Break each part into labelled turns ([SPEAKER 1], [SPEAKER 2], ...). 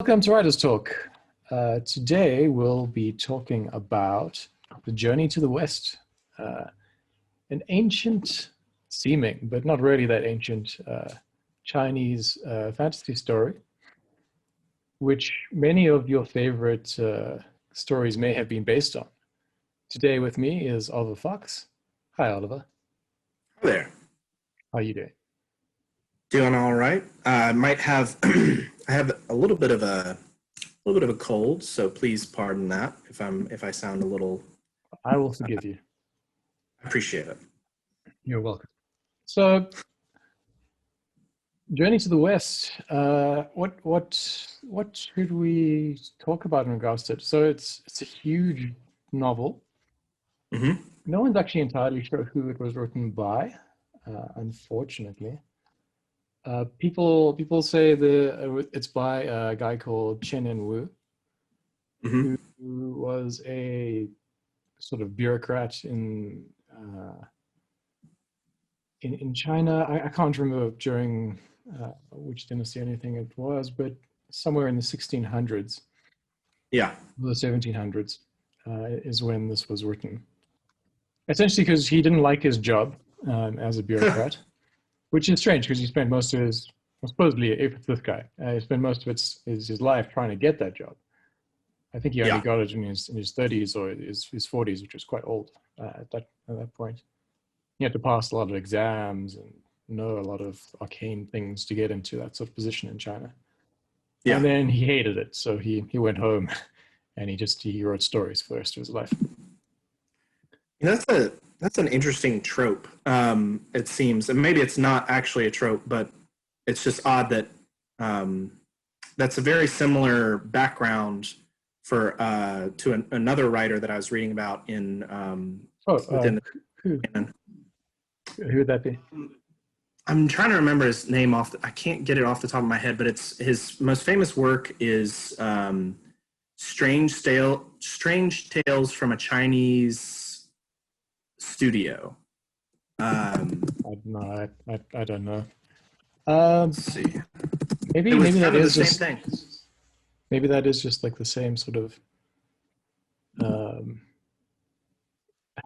[SPEAKER 1] Welcome to Writers Talk. Today we'll be talking about the journey to the West, an ancient seeming, but not really that ancient, Chinese fantasy story, which many of your favorite stories may have been based on. Today with me is Oliver Fox. Hi, Oliver.
[SPEAKER 2] Hi there.
[SPEAKER 1] How are you doing?
[SPEAKER 2] Doing all right. I might have I have a little bit of a cold, so please pardon that if I sound a little.
[SPEAKER 1] I will forgive you.
[SPEAKER 2] I appreciate it.
[SPEAKER 1] You're welcome. So, Journey to the West. What should we talk about in regards to it? So it's a huge novel.
[SPEAKER 2] Hmm.
[SPEAKER 1] No one's actually entirely sure who it was written by, unfortunately. People say it's by a guy called Chen and Wu,
[SPEAKER 2] Hmm.
[SPEAKER 1] who was a sort of bureaucrat in China. I can't remember during which dynasty or anything it was, but somewhere in the 1600s,
[SPEAKER 2] Yeah.
[SPEAKER 1] the 1700s, is when this was written. Essentially, because he didn't like his job as a bureaucrat, which is strange because he spent most of his, well, supposedly, if it's this guy, he spent most of his life trying to get that job. I think he only
[SPEAKER 2] Yeah.
[SPEAKER 1] got it in his 30s or his 40s, which was quite old at that point. He had to pass a lot of exams and know a lot of arcane things to get into that sort of position in China. And
[SPEAKER 2] Yeah.
[SPEAKER 1] then he hated it, so he went home and he wrote stories for the rest of his life.
[SPEAKER 2] That's an interesting trope. It seems, and maybe it's not actually a trope, but it's just odd that um, that's a very similar background for another writer that I was reading about in
[SPEAKER 1] Oh,
[SPEAKER 2] within the
[SPEAKER 1] who
[SPEAKER 2] canon.
[SPEAKER 1] who would that be?
[SPEAKER 2] I'm trying to remember his name I can't get it off the top of my head, but it's his most famous work is Strange Tales from a Chinese Studio.
[SPEAKER 1] I don't know.
[SPEAKER 2] Let's see. It
[SPEAKER 1] Maybe
[SPEAKER 2] was
[SPEAKER 1] maybe that
[SPEAKER 2] kind of the
[SPEAKER 1] is
[SPEAKER 2] same
[SPEAKER 1] just
[SPEAKER 2] thing.
[SPEAKER 1] maybe that is just like the same sort of um,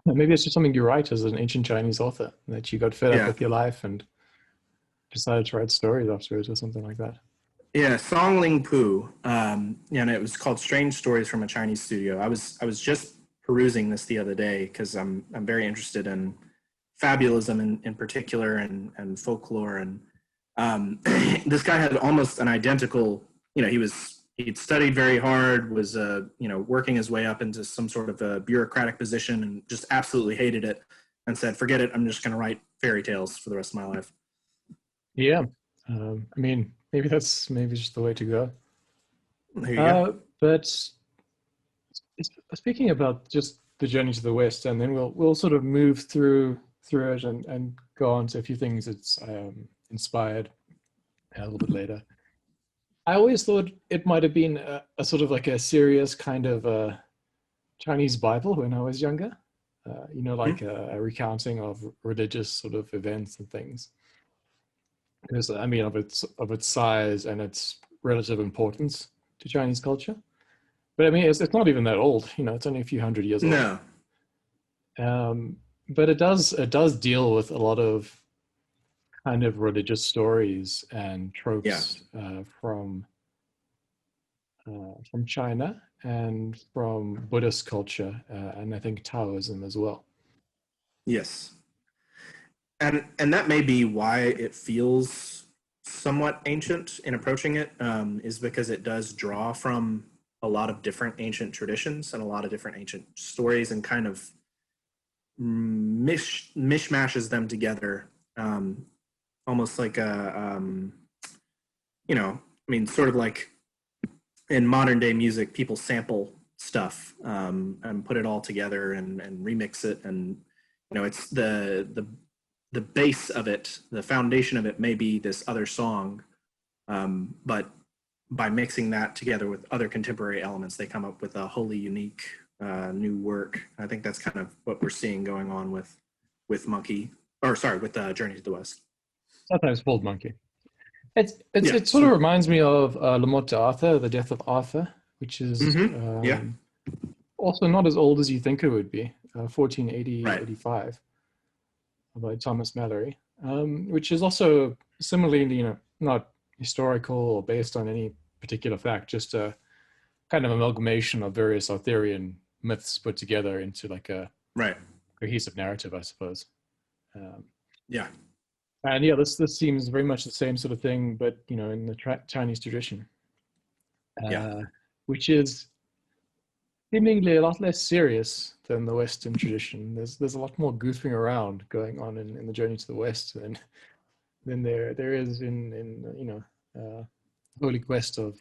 [SPEAKER 1] maybe it's just something you write as an ancient Chinese author that you got fed up
[SPEAKER 2] Yeah.
[SPEAKER 1] with your life and decided to write stories afterwards or something like that.
[SPEAKER 2] Yeah, Song Ling Pu. And it was called Strange Stories from a Chinese Studio. I was just perusing this the other day because I'm very interested in fabulism in particular and folklore and this guy had almost an identical. He'd studied very hard, was working his way up into some sort of a bureaucratic position, and just absolutely hated it, and said, "Forget it. I'm just going to write fairy tales for the rest of my life."
[SPEAKER 1] Yeah, I mean, maybe just the way to go.
[SPEAKER 2] There you go.
[SPEAKER 1] But speaking about just the journey to the West, and then we'll sort of move through it and go on to a few things it's inspired a little bit later. I always thought it might have been a sort of like a serious kind of Chinese Bible when I was younger. Like
[SPEAKER 2] Mhm.
[SPEAKER 1] a recounting of religious sort of events and things. Because I mean, of its size and its relative importance to Chinese culture. But I mean, it's not even that old. It's only a few hundred years old.
[SPEAKER 2] No.
[SPEAKER 1] Um, but it does deal with a lot of kind of religious stories and
[SPEAKER 2] Yeah.
[SPEAKER 1] tropes from China and from Buddhist culture, and I think Taoism as well.
[SPEAKER 2] Yes. And that may be why it feels somewhat ancient in approaching it, is because it does draw from a lot of different ancient traditions and a lot of different ancient stories and kind of mishmashes them together, almost like I mean, sort of like in modern day music, people sample stuff and put it all together and remix it, and it's the base of it, the foundation of it may be this other song, but by mixing that together with other contemporary elements, they come up with a wholly unique new work. I think that's kind of what we're seeing going on with Monkey, or sorry, with Journey to the West.
[SPEAKER 1] Sometimes Fold Monkey.
[SPEAKER 2] Yeah.
[SPEAKER 1] It sort of reminds me of Le Morte d'Arthur, The Death of Arthur, which is
[SPEAKER 2] Yeah.
[SPEAKER 1] also not as old as you think it would be, 1480,
[SPEAKER 2] Right.
[SPEAKER 1] 85, by Thomas Mallory, which is also similarly, not historical or based on any particular fact, just a kind of amalgamation of various Arthurian myths put together into like a
[SPEAKER 2] Right.
[SPEAKER 1] cohesive narrative, I suppose. Um,
[SPEAKER 2] Yeah.
[SPEAKER 1] and yeah, this seems very much the same sort of thing, but in the Chinese tradition,
[SPEAKER 2] Yeah.
[SPEAKER 1] uh, which is seemingly a lot less serious than the Western tradition. There's a lot more goofing around going on in the Journey to the West than there is in Holy Quest of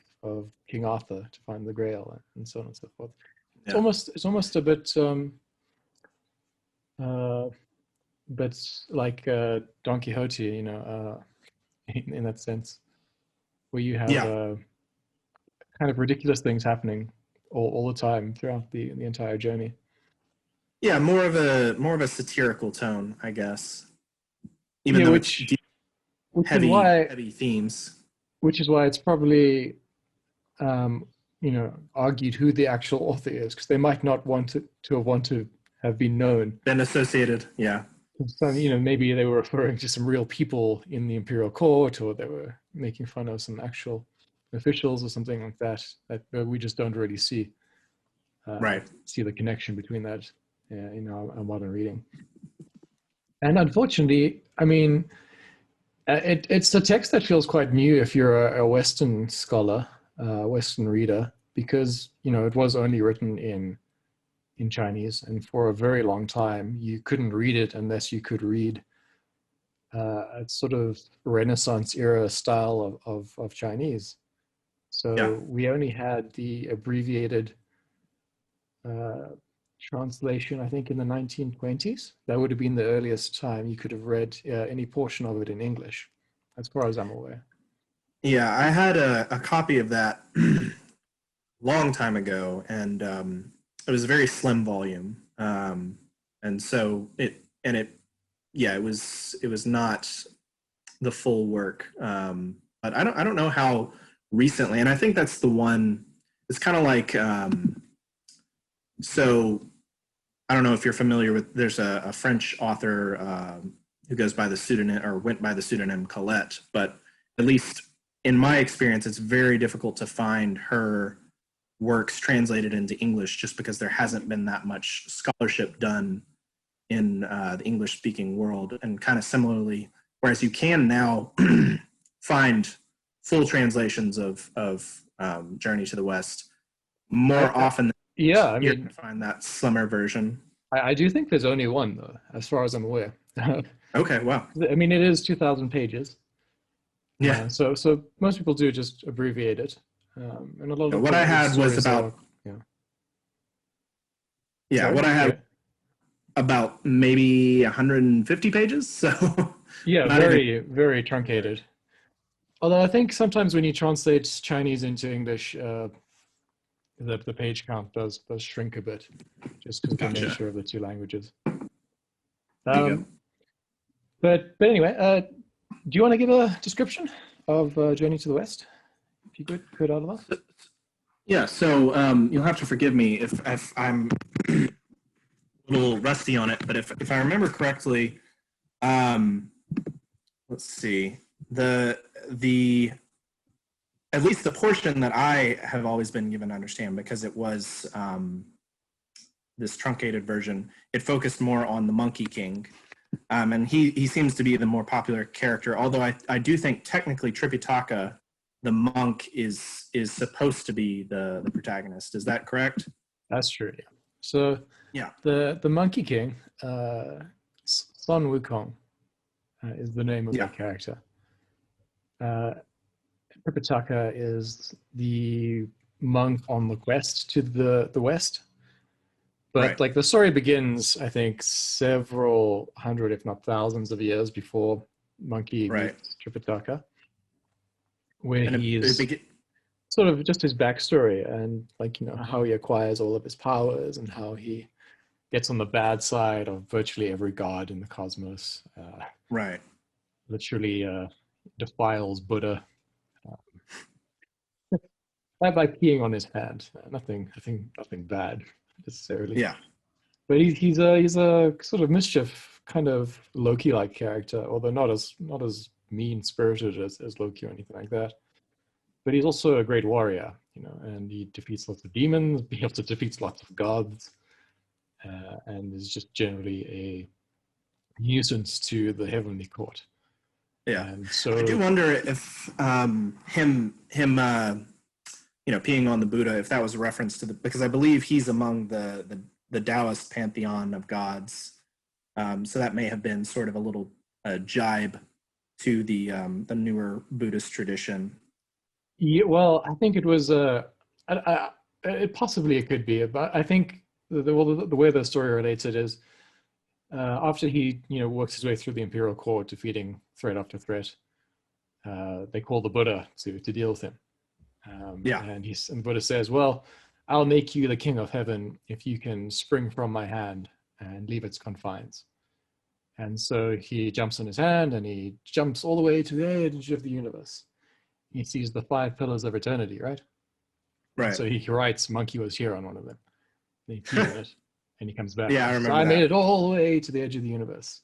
[SPEAKER 1] King Arthur to find the Grail and so on and so forth.
[SPEAKER 2] Yeah.
[SPEAKER 1] It's almost a bit uh, but like Don Quixote, in that sense, where you have
[SPEAKER 2] Yeah.
[SPEAKER 1] kind of ridiculous things happening all the time throughout the entire journey.
[SPEAKER 2] Yeah. More of a satirical tone, I guess. Even
[SPEAKER 1] Yeah,
[SPEAKER 2] though it's deep,
[SPEAKER 1] which is
[SPEAKER 2] heavy
[SPEAKER 1] why
[SPEAKER 2] heavy themes.
[SPEAKER 1] it's probably argued who the actual author is, because they might not want to have been known.
[SPEAKER 2] Been associated. Yeah.
[SPEAKER 1] So, maybe they were referring to some real people in the imperial court, or they were making fun of some actual officials or something like that we just don't really
[SPEAKER 2] Right.
[SPEAKER 1] see the connection between that in our modern reading. And unfortunately, I mean, it's a text that feels quite new if you're a Western scholar, Western reader, because it was only written in Chinese, and for a very long time you couldn't read it unless you could read a sort of Renaissance era style of Chinese.
[SPEAKER 2] Yeah.
[SPEAKER 1] So we only had the abbreviated uh, translation, I think, in the 1920s. That would have been the earliest time you could have read any portion of it in English, as far as I'm aware.
[SPEAKER 2] Yeah. I had a copy of that long time ago, and it was a very slim volume. And so it was not the full work. But I don't know how recently, and I think that's the one. It's kind of like so. I don't know if you're familiar with. There's a French author who goes by the pseudonym or went by the pseudonym Colette, but at least in my experience, it's very difficult to find her works translated into English just because there hasn't been that much scholarship done in the English speaking world. And kind of similarly, whereas you can now find full translations of Journey to the West more often than
[SPEAKER 1] Yeah, I
[SPEAKER 2] you're going
[SPEAKER 1] mean,
[SPEAKER 2] to find that slimmer version.
[SPEAKER 1] I do think there's only one, though, as far as I'm aware.
[SPEAKER 2] Okay, wow.
[SPEAKER 1] I mean, it is 2,000 pages.
[SPEAKER 2] Yeah.
[SPEAKER 1] So most people do just abbreviate it. And a lot of
[SPEAKER 2] What I
[SPEAKER 1] the
[SPEAKER 2] had was
[SPEAKER 1] stories
[SPEAKER 2] about,
[SPEAKER 1] yeah.
[SPEAKER 2] yeah,
[SPEAKER 1] Sorry?
[SPEAKER 2] what I had
[SPEAKER 1] Yeah.
[SPEAKER 2] about maybe 150 pages. So
[SPEAKER 1] Yeah,
[SPEAKER 2] not even,
[SPEAKER 1] very, very truncated. Although I think sometimes when you translate Chinese into English, the page count does shrink a bit, just because of the
[SPEAKER 2] gotcha.
[SPEAKER 1] nature of the two languages.
[SPEAKER 2] There you go.
[SPEAKER 1] Um, but anyway, do you want to give a description of Journey to the West? If you could, Oliver.
[SPEAKER 2] Yeah, so you'll have to forgive me if I'm a little rusty on it, but if I remember correctly, um, let's see, the at least the portion that I have always been given to understand, because it was this truncated version, it focused more on the Monkey King. And he seems to be the more popular character, although I do think technically Tripitaka, the monk, is supposed to be the protagonist. Is that correct?
[SPEAKER 1] That's true. Yeah. So
[SPEAKER 2] Yeah.
[SPEAKER 1] the Monkey King, Sun Wukong, is the name of
[SPEAKER 2] Yeah.
[SPEAKER 1] that character. Tripitaka is the monk on the quest to the west. But
[SPEAKER 2] Right.
[SPEAKER 1] like the story begins, I think, several hundred, if not thousands of years before Monkey
[SPEAKER 2] Right.
[SPEAKER 1] meets Tripitaka, where
[SPEAKER 2] And
[SPEAKER 1] he's sort of just his backstory and like, how he acquires all of his powers and how he gets on the bad side of virtually every god in the cosmos.
[SPEAKER 2] right.
[SPEAKER 1] Literally defiles Buddha by peeing on his hand. Nothing bad necessarily.
[SPEAKER 2] Yeah.
[SPEAKER 1] But he's a sort of mischief kind of Loki like character, although not as mean spirited as Loki or anything like that. But he's also a great warrior, and he defeats lots of demons. He also defeats lots of gods, and is just generally a nuisance to the heavenly court.
[SPEAKER 2] Yeah.
[SPEAKER 1] And so
[SPEAKER 2] I do wonder if him peeing on the Buddha, if that was a reference to because I believe he's among the Taoist pantheon of gods. So that may have been sort of a little jibe to the newer Buddhist tradition.
[SPEAKER 1] Yeah, well, I think it was it possibly it could be, but I think the way the story relates it is after he works his way through the imperial court, defeating threat after threat, they call the Buddha to deal with him.
[SPEAKER 2] Yeah.
[SPEAKER 1] And the Buddha says, "Well, I'll make you the king of heaven if you can spring from my hand and leave its confines." And so he jumps on his hand and he jumps all the way to the edge of the universe. He sees the 5 pillars of eternity, right?
[SPEAKER 2] Right.
[SPEAKER 1] So he writes, "Monkey was here" on one of them. And he pees on it, and he comes back.
[SPEAKER 2] Yeah, I remember
[SPEAKER 1] So I
[SPEAKER 2] that.
[SPEAKER 1] made it all the way to the edge of the universe.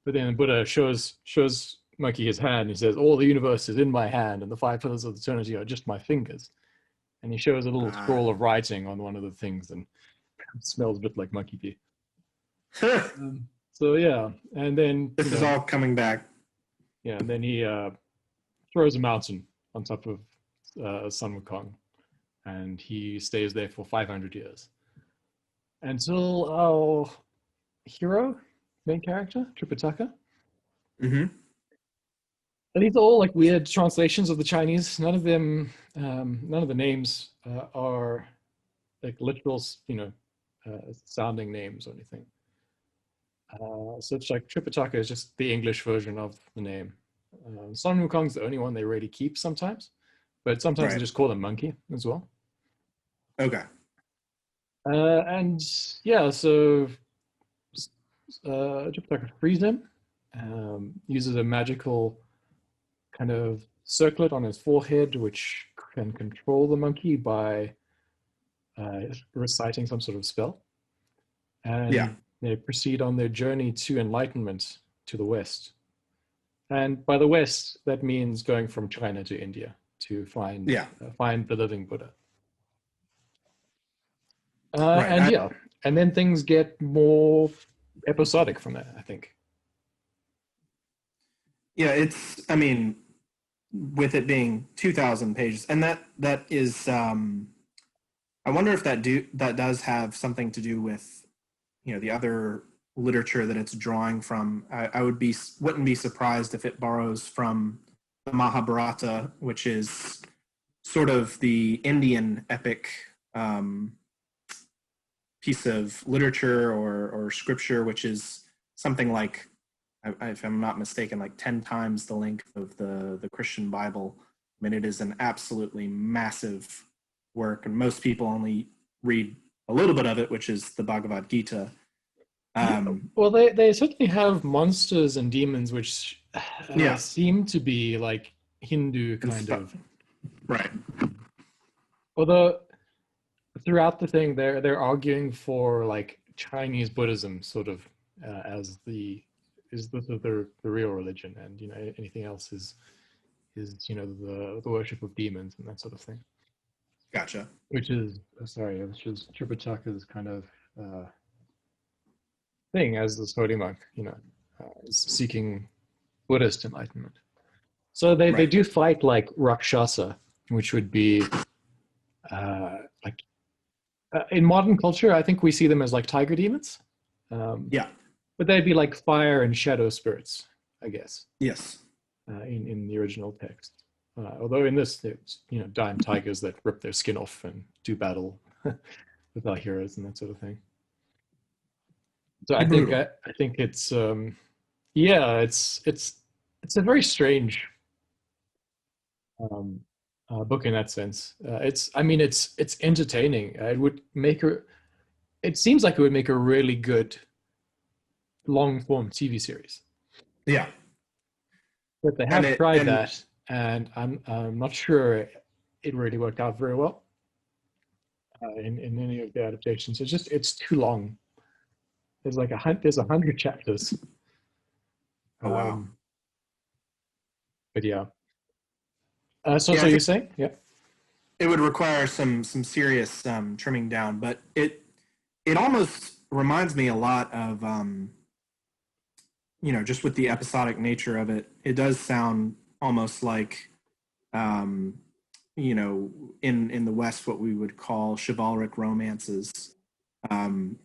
[SPEAKER 1] But then Buddha shows Monkey his hand. And he says, "All the universe is in my hand, and the 5 pillars of eternity are just my fingers." And he shows a little scroll of writing on one of the things, and it smells a bit like monkey pee. So yeah, and then
[SPEAKER 2] this is all coming back.
[SPEAKER 1] Yeah, and then he throws a mountain on top of Sun Wukong, and he stays there for 500 years until our hero, main character, Tripitaka.
[SPEAKER 2] Mm-hmm.
[SPEAKER 1] And these are all like weird translations of the Chinese. None of the names are like literal, sounding names or anything. So it's like Tripitaka is just the English version of the name. Sun Wukong's the only one they really keep sometimes, but sometimes they just call him Monkey as well.
[SPEAKER 2] Okay.
[SPEAKER 1] And yeah, so Tripitaka frees him, uses a magical kind of circlet on his forehead, which can control the monkey by reciting some sort of spell. And they proceed on their journey to enlightenment to the West. And by the West, that means going from China to India to find the living Buddha. And then things get more episodic from there, I think.
[SPEAKER 2] Yeah, with it being 2,000 pages, and that is, I wonder if that does have something to do with, the other literature that it's drawing from. I wouldn't be surprised if it borrows from the Mahabharata, which is sort of the Indian epic piece of literature or scripture, which is something like, if I'm not mistaken, like 10 times the length of the Christian Bible. I mean, it is an absolutely massive work, and most people only read a little bit of it, which is the Bhagavad Gita.
[SPEAKER 1] Well, they certainly have monsters and demons, which seem to be like Hindu kind of.
[SPEAKER 2] Right.
[SPEAKER 1] Although throughout the thing, they're arguing for like Chinese Buddhism, sort of as the real religion, and anything else is the worship of demons and that sort of thing.
[SPEAKER 2] Gotcha.
[SPEAKER 1] Which is Tripitaka's kind of thing as the Sodi monk, seeking Buddhist enlightenment. So they do fight like Rakshasa, which would be in modern culture, I think we see them as like tiger demons. But they'd be like fire and shadow spirits, I guess.
[SPEAKER 2] Yes.
[SPEAKER 1] In the original text. Although in this, it's giant tigers that rip their skin off and do battle with our heroes and that sort of thing. So I think it's it's a very strange book in that sense. It's entertaining. It seems like it would make a really good long form TV series.
[SPEAKER 2] Yeah.
[SPEAKER 1] But they have tried that, and I'm not sure it really worked out very well in any of the adaptations. It's too long. There's like there's 100 chapters.
[SPEAKER 2] Oh wow.
[SPEAKER 1] But yeah.
[SPEAKER 2] Yeah,
[SPEAKER 1] So
[SPEAKER 2] I
[SPEAKER 1] you're
[SPEAKER 2] think
[SPEAKER 1] saying? Yeah.
[SPEAKER 2] it would require some serious trimming down, but it almost reminds me a lot of just with the episodic nature of it. It does sound almost like um, in the West, what we would call chivalric romances.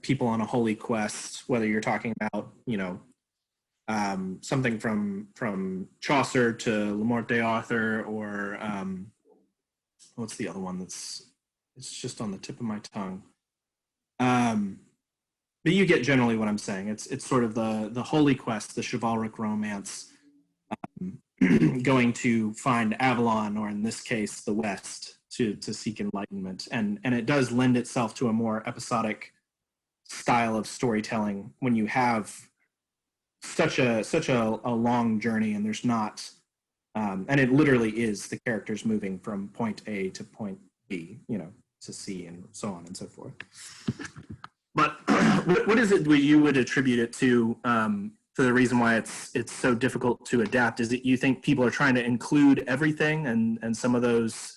[SPEAKER 2] People on a holy quest, whether you're talking about, something from Chaucer to Le Morte Arthur, or what's the other one it's just on the tip of my tongue. Um, but you get generally what I'm saying. It's sort of the holy quest, the chivalric romance, going to find Avalon, or in this case, the West, to seek enlightenment, and it does lend itself to a more episodic style of storytelling when you have such a long journey, and there's not, and it literally is the characters moving from point A to point B, to C, and so on and so forth. But what is it you would attribute it to? For the reason why it's so difficult to adapt? Is it you think people are trying to include everything, and some of those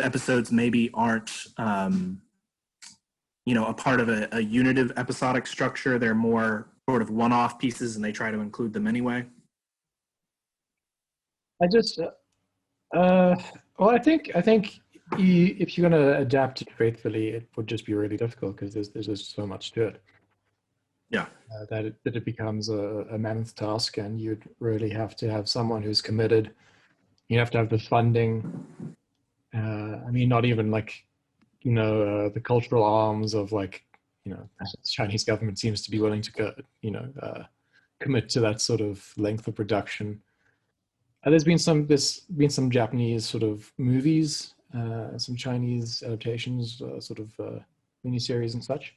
[SPEAKER 2] episodes maybe aren't a part of a unitive episodic structure? They're more sort of one-off pieces, and they try to include them anyway.
[SPEAKER 1] I just well, I think if you're going to adapt it faithfully, it would just be really difficult because there's just so much to it.
[SPEAKER 2] Yeah.
[SPEAKER 1] That it becomes a mammoth task, and you'd really have to have someone who's committed. You have to have the funding. I mean, not even like, the cultural arms of like, the Chinese government seems to be willing to go, commit to that sort of length of production. There's been some Japanese sort of movies, some Chinese adaptations, sort of miniseries and such.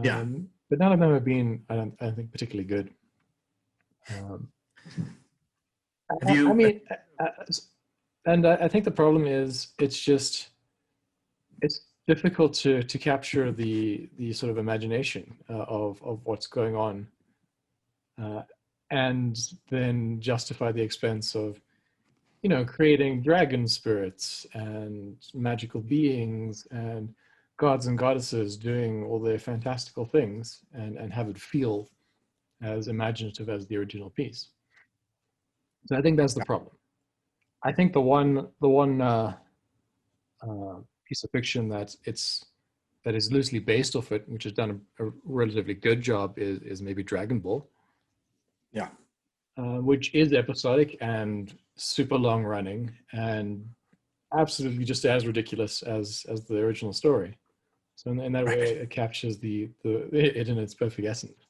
[SPEAKER 2] Yeah.
[SPEAKER 1] But none of them have been, I don't think, particularly good. And I think the problem is it's difficult to capture the sort of imagination of what's going on, and then justify the expense of creating dragon spirits and magical beings and gods and goddesses doing all their fantastical things, and have it feel as imaginative as the original piece. So I think that's the problem. I think the one piece of fiction that is loosely based off it, which has done a relatively good job, is maybe Dragon Ball.
[SPEAKER 2] Yeah.
[SPEAKER 1] Which is episodic and super long running and absolutely just as ridiculous as the original story. So in that way, it captures it in its perfect essence.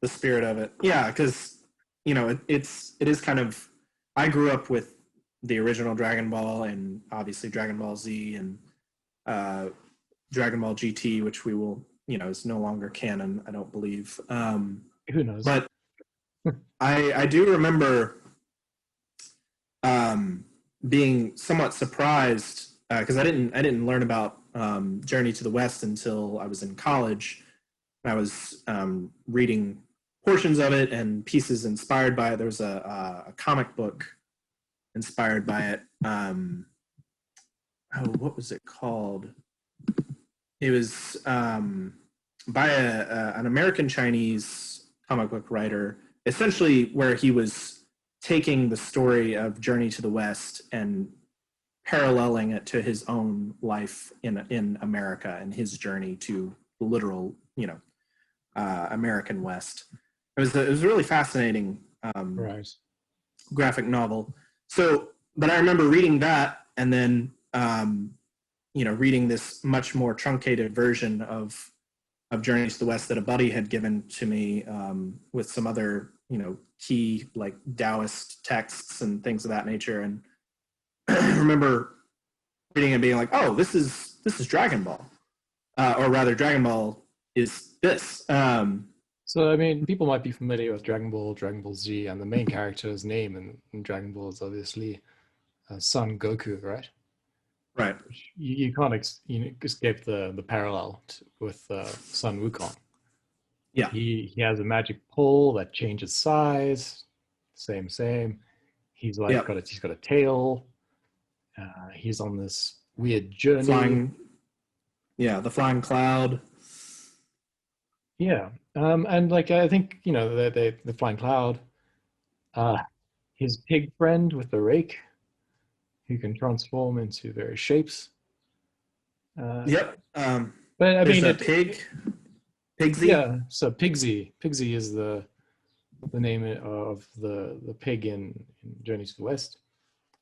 [SPEAKER 2] The spirit of it, yeah, because it is kind of. I grew up with the original Dragon Ball, and obviously Dragon Ball Z, and Dragon Ball GT, which we will, is no longer canon, I don't believe.
[SPEAKER 1] Who knows?
[SPEAKER 2] But I do remember being somewhat surprised because I didn't learn about Journey to the West until I was in college. I was reading portions of it and pieces inspired by it. There was a comic book inspired by it. What was it called? It was by an American Chinese comic book writer, essentially where he was taking the story of Journey to the West and paralleling it to his own life in America and his journey to the literal, American West. It was a really fascinating graphic novel. So, but I remember reading that, and then reading this much more truncated version of Journey to the West that a buddy had given to me with some other key like Taoist texts and things of that nature. And I remember reading and being like, oh, this is Dragon Ball, or rather Dragon Ball is this.
[SPEAKER 1] So, I mean, people might be familiar with Dragon Ball Z, and the main character's name in Dragon Ball is obviously son Goku, right?
[SPEAKER 2] Right.
[SPEAKER 1] You can't escape the parallel with Sun Wukong.
[SPEAKER 2] Yeah.
[SPEAKER 1] He has a magic pole that changes size. Same. He's like
[SPEAKER 2] Yep.
[SPEAKER 1] he's got a tail. He's on this weird journey.
[SPEAKER 2] Flying. Yeah, the flying cloud.
[SPEAKER 1] Yeah, and like I think the flying cloud. His pig friend with the rake, who can transform into various shapes.
[SPEAKER 2] Yep.
[SPEAKER 1] But I
[SPEAKER 2] There's
[SPEAKER 1] mean,
[SPEAKER 2] a pig. Pigsy.
[SPEAKER 1] yeah. So Pigsy is the name of the pig in Journey to the West.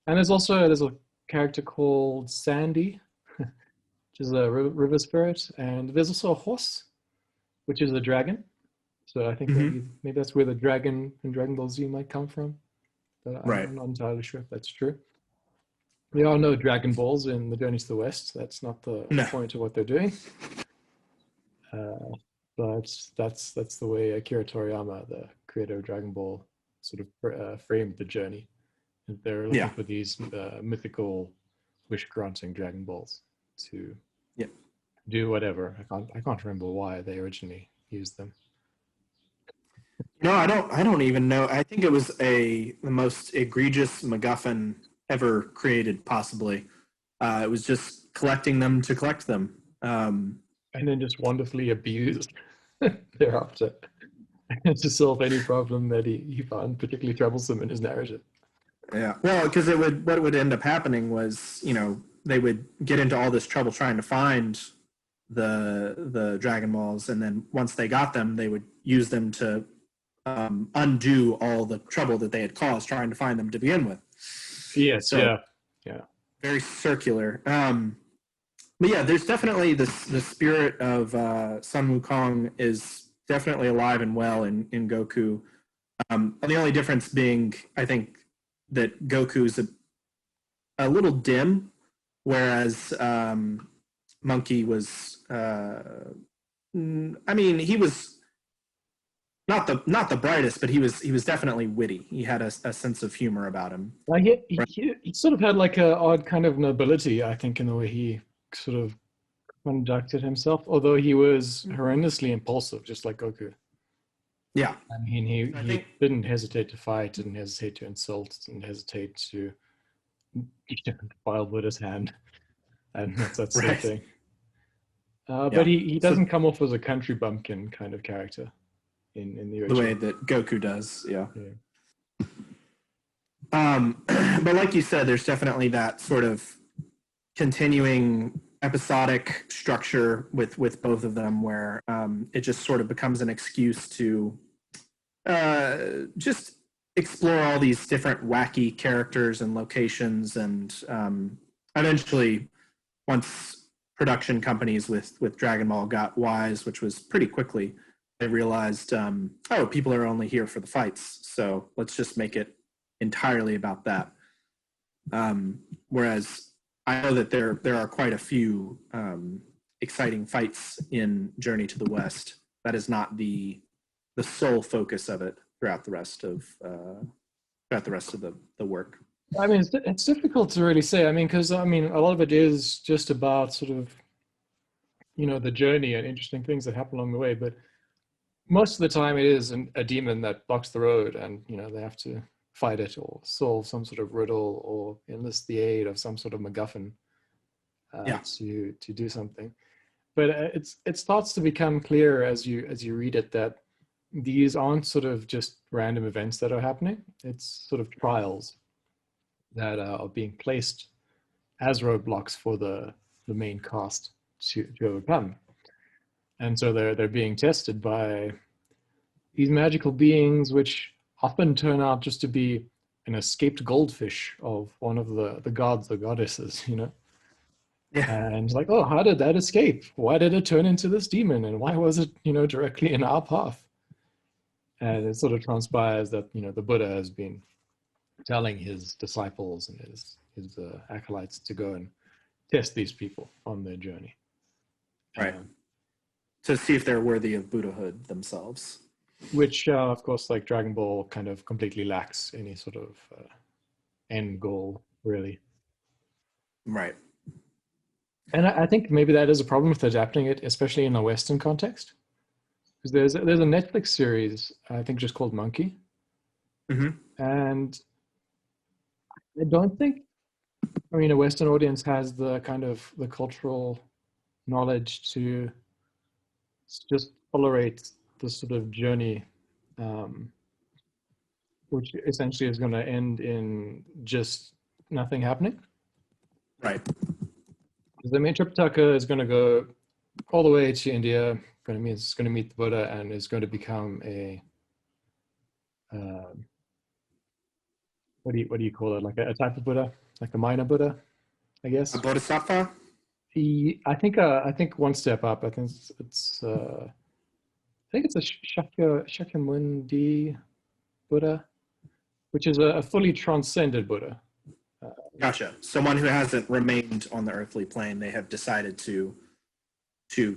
[SPEAKER 1] And there's a character called Sandy, which is a river spirit, and there's also a horse, which is a dragon. So I think
[SPEAKER 2] Mm-hmm.
[SPEAKER 1] maybe that's where the dragon in Dragon Ball Z might come from. But
[SPEAKER 2] Right.
[SPEAKER 1] I'm not entirely sure if that's true. There are no Dragon Balls in the Journey to the West. That's not the
[SPEAKER 2] No.
[SPEAKER 1] point of what they're doing. But that's the way Akira Toriyama, the creator of Dragon Ball, sort of framed the journey. They're looking for these mythical, wish-granting Dragon Balls to do whatever. I can't remember why they originally used them.
[SPEAKER 2] No, I don't even know. I think it was the most egregious MacGuffin ever created, possibly. It was just collecting them to collect them.
[SPEAKER 1] And then just wonderfully abused thereafter to solve any problem that he found particularly troublesome in his narrative.
[SPEAKER 2] Yeah. Well, because what would end up happening was, they would get into all this trouble trying to find the Dragon Balls, and then once they got them, they would use them to undo all the trouble that they had caused trying to find them to begin with.
[SPEAKER 1] Yes, so, yeah.
[SPEAKER 2] Very circular. But yeah, there's definitely the spirit of Sun Wukong is definitely alive and well in Goku. And the only difference being, I think, that Goku's a little dim, whereas Monkey was. I mean, he was not the brightest, but he was definitely witty. He had a sense of humor about him.
[SPEAKER 1] He sort of had like a odd kind of nobility, I think, in the way he sort of conducted himself, although he was horrendously impulsive, just like Goku.
[SPEAKER 2] Yeah.
[SPEAKER 1] I mean, he didn't hesitate to fight, didn't hesitate to insult, didn't hesitate to file Buddha's hand, and that sort of thing. But he doesn't come off as a country bumpkin kind of character in the original.
[SPEAKER 2] The way that Goku does, yeah. But like you said, there's definitely that sort of continuing episodic structure with both of them, where it just sort of becomes an excuse to just explore all these different wacky characters and locations, and eventually, once production companies with Dragon Ball got wise, which was pretty quickly, they realized, people are only here for the fights, so let's just make it entirely about that. Whereas I know that there are quite a few exciting fights in Journey to the West. That is not the sole focus of it throughout the rest of the work.
[SPEAKER 1] I mean, it's difficult to really say. I mean, because a lot of it is just about sort of, the journey and interesting things that happen along the way. But most of the time, it is a demon that blocks the road, and they have to fight it or solve some sort of riddle or enlist the aid of some sort of MacGuffin to do something. But it starts to become clear as you read it that these aren't sort of just random events that are happening. It's sort of trials that are being placed as roadblocks for the main cast to overcome. And so they're being tested by these magical beings, which often turn out just to be an escaped goldfish of one of the gods or goddesses, Yeah. And like, oh, how did that escape? Why did it turn into this demon? And why was it, directly in our path? And it sort of transpires that, the Buddha has been telling his disciples and his acolytes to go and test these people on their journey.
[SPEAKER 2] Right. To see if they're worthy of Buddhahood themselves.
[SPEAKER 1] Which, of course, like Dragon Ball kind of completely lacks any sort of end goal really.
[SPEAKER 2] Right.
[SPEAKER 1] And I think maybe that is a problem with adapting it, especially in a Western context. Because there's a Netflix series, I think just called Monkey.
[SPEAKER 2] Hmm.
[SPEAKER 1] And I don't think, I mean, a Western audience has the kind of the cultural knowledge to just tolerate this sort of journey, um, which essentially is going to end in just nothing happening.
[SPEAKER 2] Right.
[SPEAKER 1] Because I mean, Tripitaka is going to go all the way to India. It's going to meet the Buddha and is going to become a um, what do you call it? Like a type of Buddha, like a minor Buddha, I
[SPEAKER 2] A
[SPEAKER 1] guess.
[SPEAKER 2] bodhisattva?
[SPEAKER 1] I think one step up. I think it's a Shakyamuni Buddha, which is a fully transcended Buddha. Uh,
[SPEAKER 2] Gotcha. Someone who hasn't remained on the earthly plane, they have decided to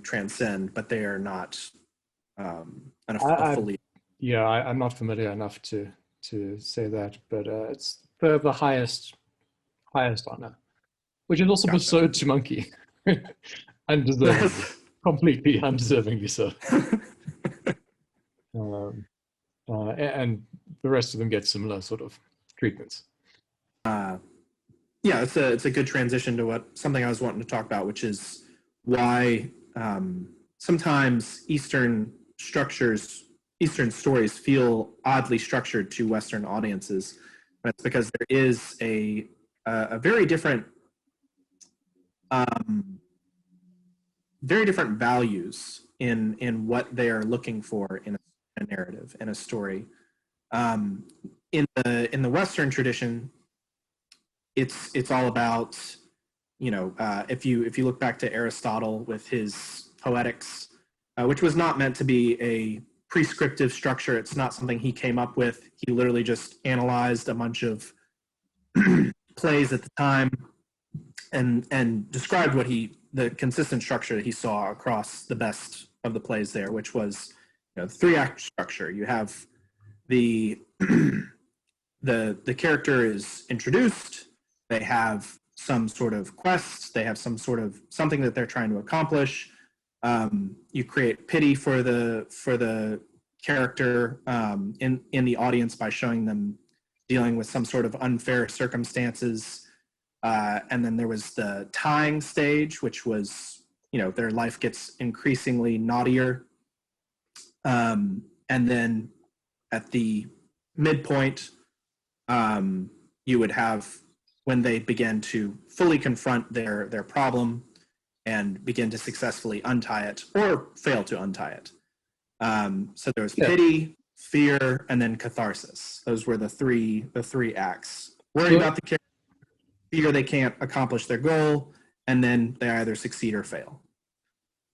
[SPEAKER 2] transcend, but they are not a
[SPEAKER 1] I,
[SPEAKER 2] fully.
[SPEAKER 1] yeah, I'm not familiar enough to say that, but it's the highest honor, which is also
[SPEAKER 2] Gotcha.
[SPEAKER 1] bestowed to Monkey, undeservingly, completely undeservingly so. Um, and the rest of them get similar sort of treatments.
[SPEAKER 2] Yeah, it's a good transition to something I was wanting to talk about, which is why sometimes Eastern stories feel oddly structured to Western audiences. And it's because there is a very different values in what they are looking for in a narrative, in a story. In the Western tradition, it's all about, if you look back to Aristotle with his Poetics, which was not meant to be a prescriptive structure. It's not something he came up with. He literally just analyzed a bunch of plays at the time and described the consistent structure that he saw across the best of the plays there, which was, the 3-act structure. You have the the character is introduced. They have some sort of quest. They have some sort of something that they're trying to accomplish. You create pity for the character in the audience by showing them dealing with some sort of unfair circumstances. And then there was the tying stage, which was, their life gets increasingly naughtier. And then at the midpoint, you would have when they begin to fully confront their problem and begin to successfully untie it or fail to untie it. So there was pity, fear, and then catharsis. Those were the three acts. Worry about the character, fear they can't accomplish their goal, and then they either succeed or fail.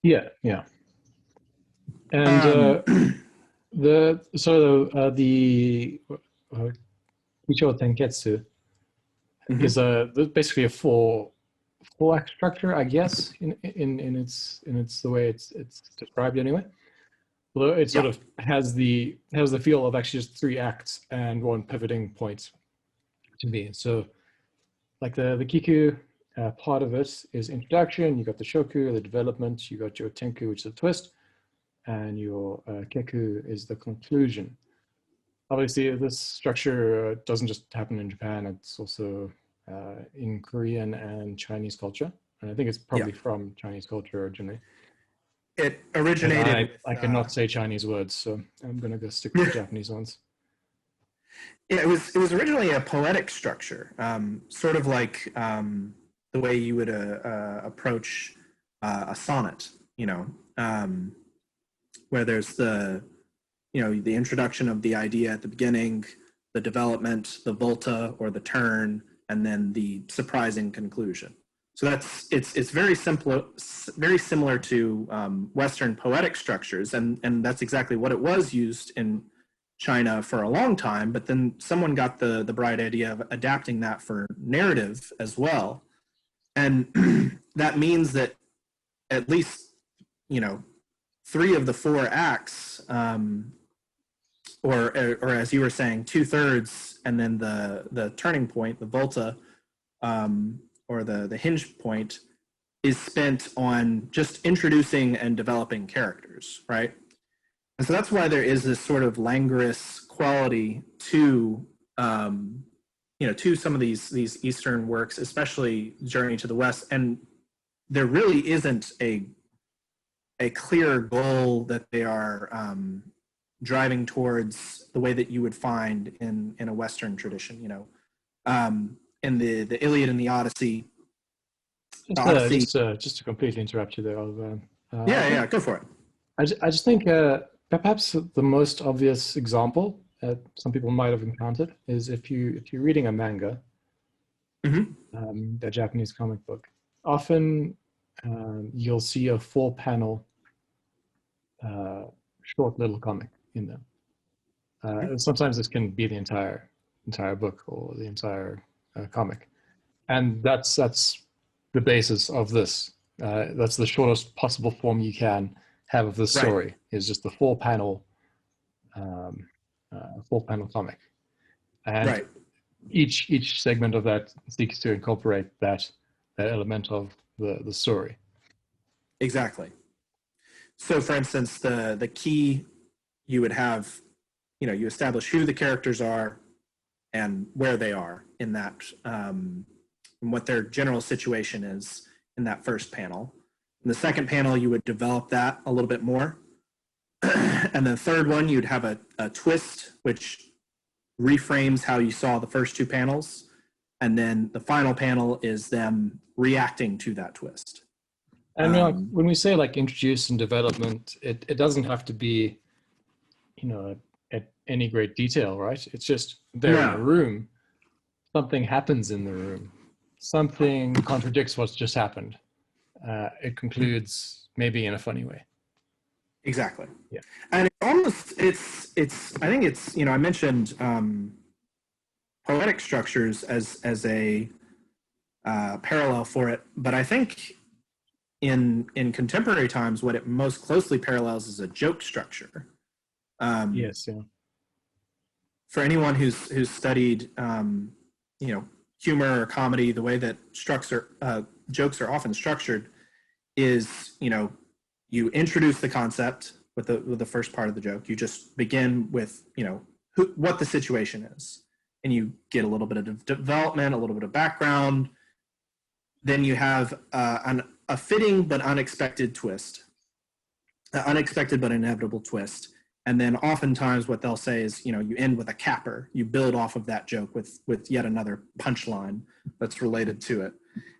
[SPEAKER 1] Yeah. And the Ichiro Tenketsu is basically a full act structure, I guess, in its the way it's described anyway. Although it sort of has the feel of actually just 3 acts and one pivoting point to me. So like the Kiku part of it is introduction, you got the Shoku, the development, you got your Tenku, which is a twist, and your Keku is the conclusion. Obviously, this structure doesn't just happen in Japan, it's also in Korean and Chinese culture. And I think it's probably from Chinese culture originally.
[SPEAKER 2] It originated.
[SPEAKER 1] I cannot say Chinese words, so I'm going to go stick with the Japanese ones.
[SPEAKER 2] Yeah, it was originally a poetic structure, sort of like the way you would approach a sonnet, where there's the introduction of the idea at the beginning, the development, the volta or the turn, and then the surprising conclusion. So it's very simple, very similar to Western poetic structures, and that's exactly what it was used in China for a long time. But then someone got the bright idea of adapting that for narrative as well, and that means that at least 3 of the 4 acts, or as you were saying, 2/3, and then the turning point, the volta, or the hinge point is spent on just introducing and developing characters, right? And so that's why there is this sort of languorous quality to to some of these Eastern works, especially Journey to the West. And there really isn't a clear goal that they are driving towards the way that you would find in a Western tradition. In the Iliad and the Odyssey.
[SPEAKER 1] Just to completely interrupt you there, Oliver.
[SPEAKER 2] Yeah, go for it.
[SPEAKER 1] I just think perhaps the most obvious example some people might have encountered is if you're reading a manga, a Japanese comic book. Often you'll see a 4-panel short little comic in them. Sometimes this can be the entire book or the entire comic, and that's the basis of this. That's the shortest possible form you can have of the story. Right. Is just the 4-panel comic, and right. each segment of that seeks to incorporate that element of the story.
[SPEAKER 2] Exactly. So, for instance, the key, you would have, you establish who the characters are and where they are in that, and what their general situation is in that first panel. In the second panel, you would develop that a little bit more. And the third one, you'd have a twist, which reframes how you saw the first 2 panels. And then the final panel is them reacting to that twist.
[SPEAKER 1] And when we say like introduce and development, it doesn't have to be, at any great detail, right? It's just they're in a room. Something happens in the room. Something contradicts what's just happened. It concludes maybe in a funny way.
[SPEAKER 2] Exactly.
[SPEAKER 1] Yeah.
[SPEAKER 2] And I think it's, I mentioned poetic structures as a parallel for it, but I think in contemporary times, what it most closely parallels is a joke structure.
[SPEAKER 1] Yes. Yeah.
[SPEAKER 2] For anyone who's studied, humor or comedy, the way that jokes are often structured is, you introduce the concept with the first part of the joke. You just begin with, what the situation is, and you get a little bit of development, a little bit of background. Then you have a fitting but unexpected twist, unexpected but inevitable twist. And then oftentimes what they'll say is, you end with a capper. You build off of that joke with yet another punchline that's related to it.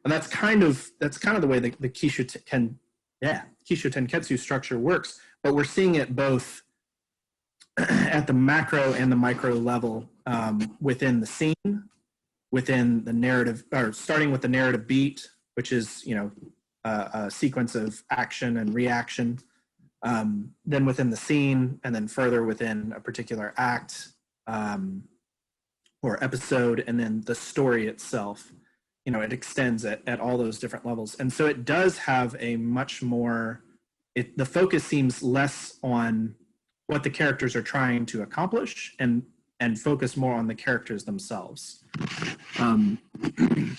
[SPEAKER 2] And that's kind of the way the Kisho Tenketsu structure works. But we're seeing it both at the macro and the micro level, within the scene, within the narrative, or starting with the narrative beat, which is, a sequence of action and reaction. Then within the scene, and then further within a particular act or episode, and then the story itself, it extends at all those different levels. And so it does have a much more, the focus seems less on what the characters are trying to accomplish and focus more on the characters themselves.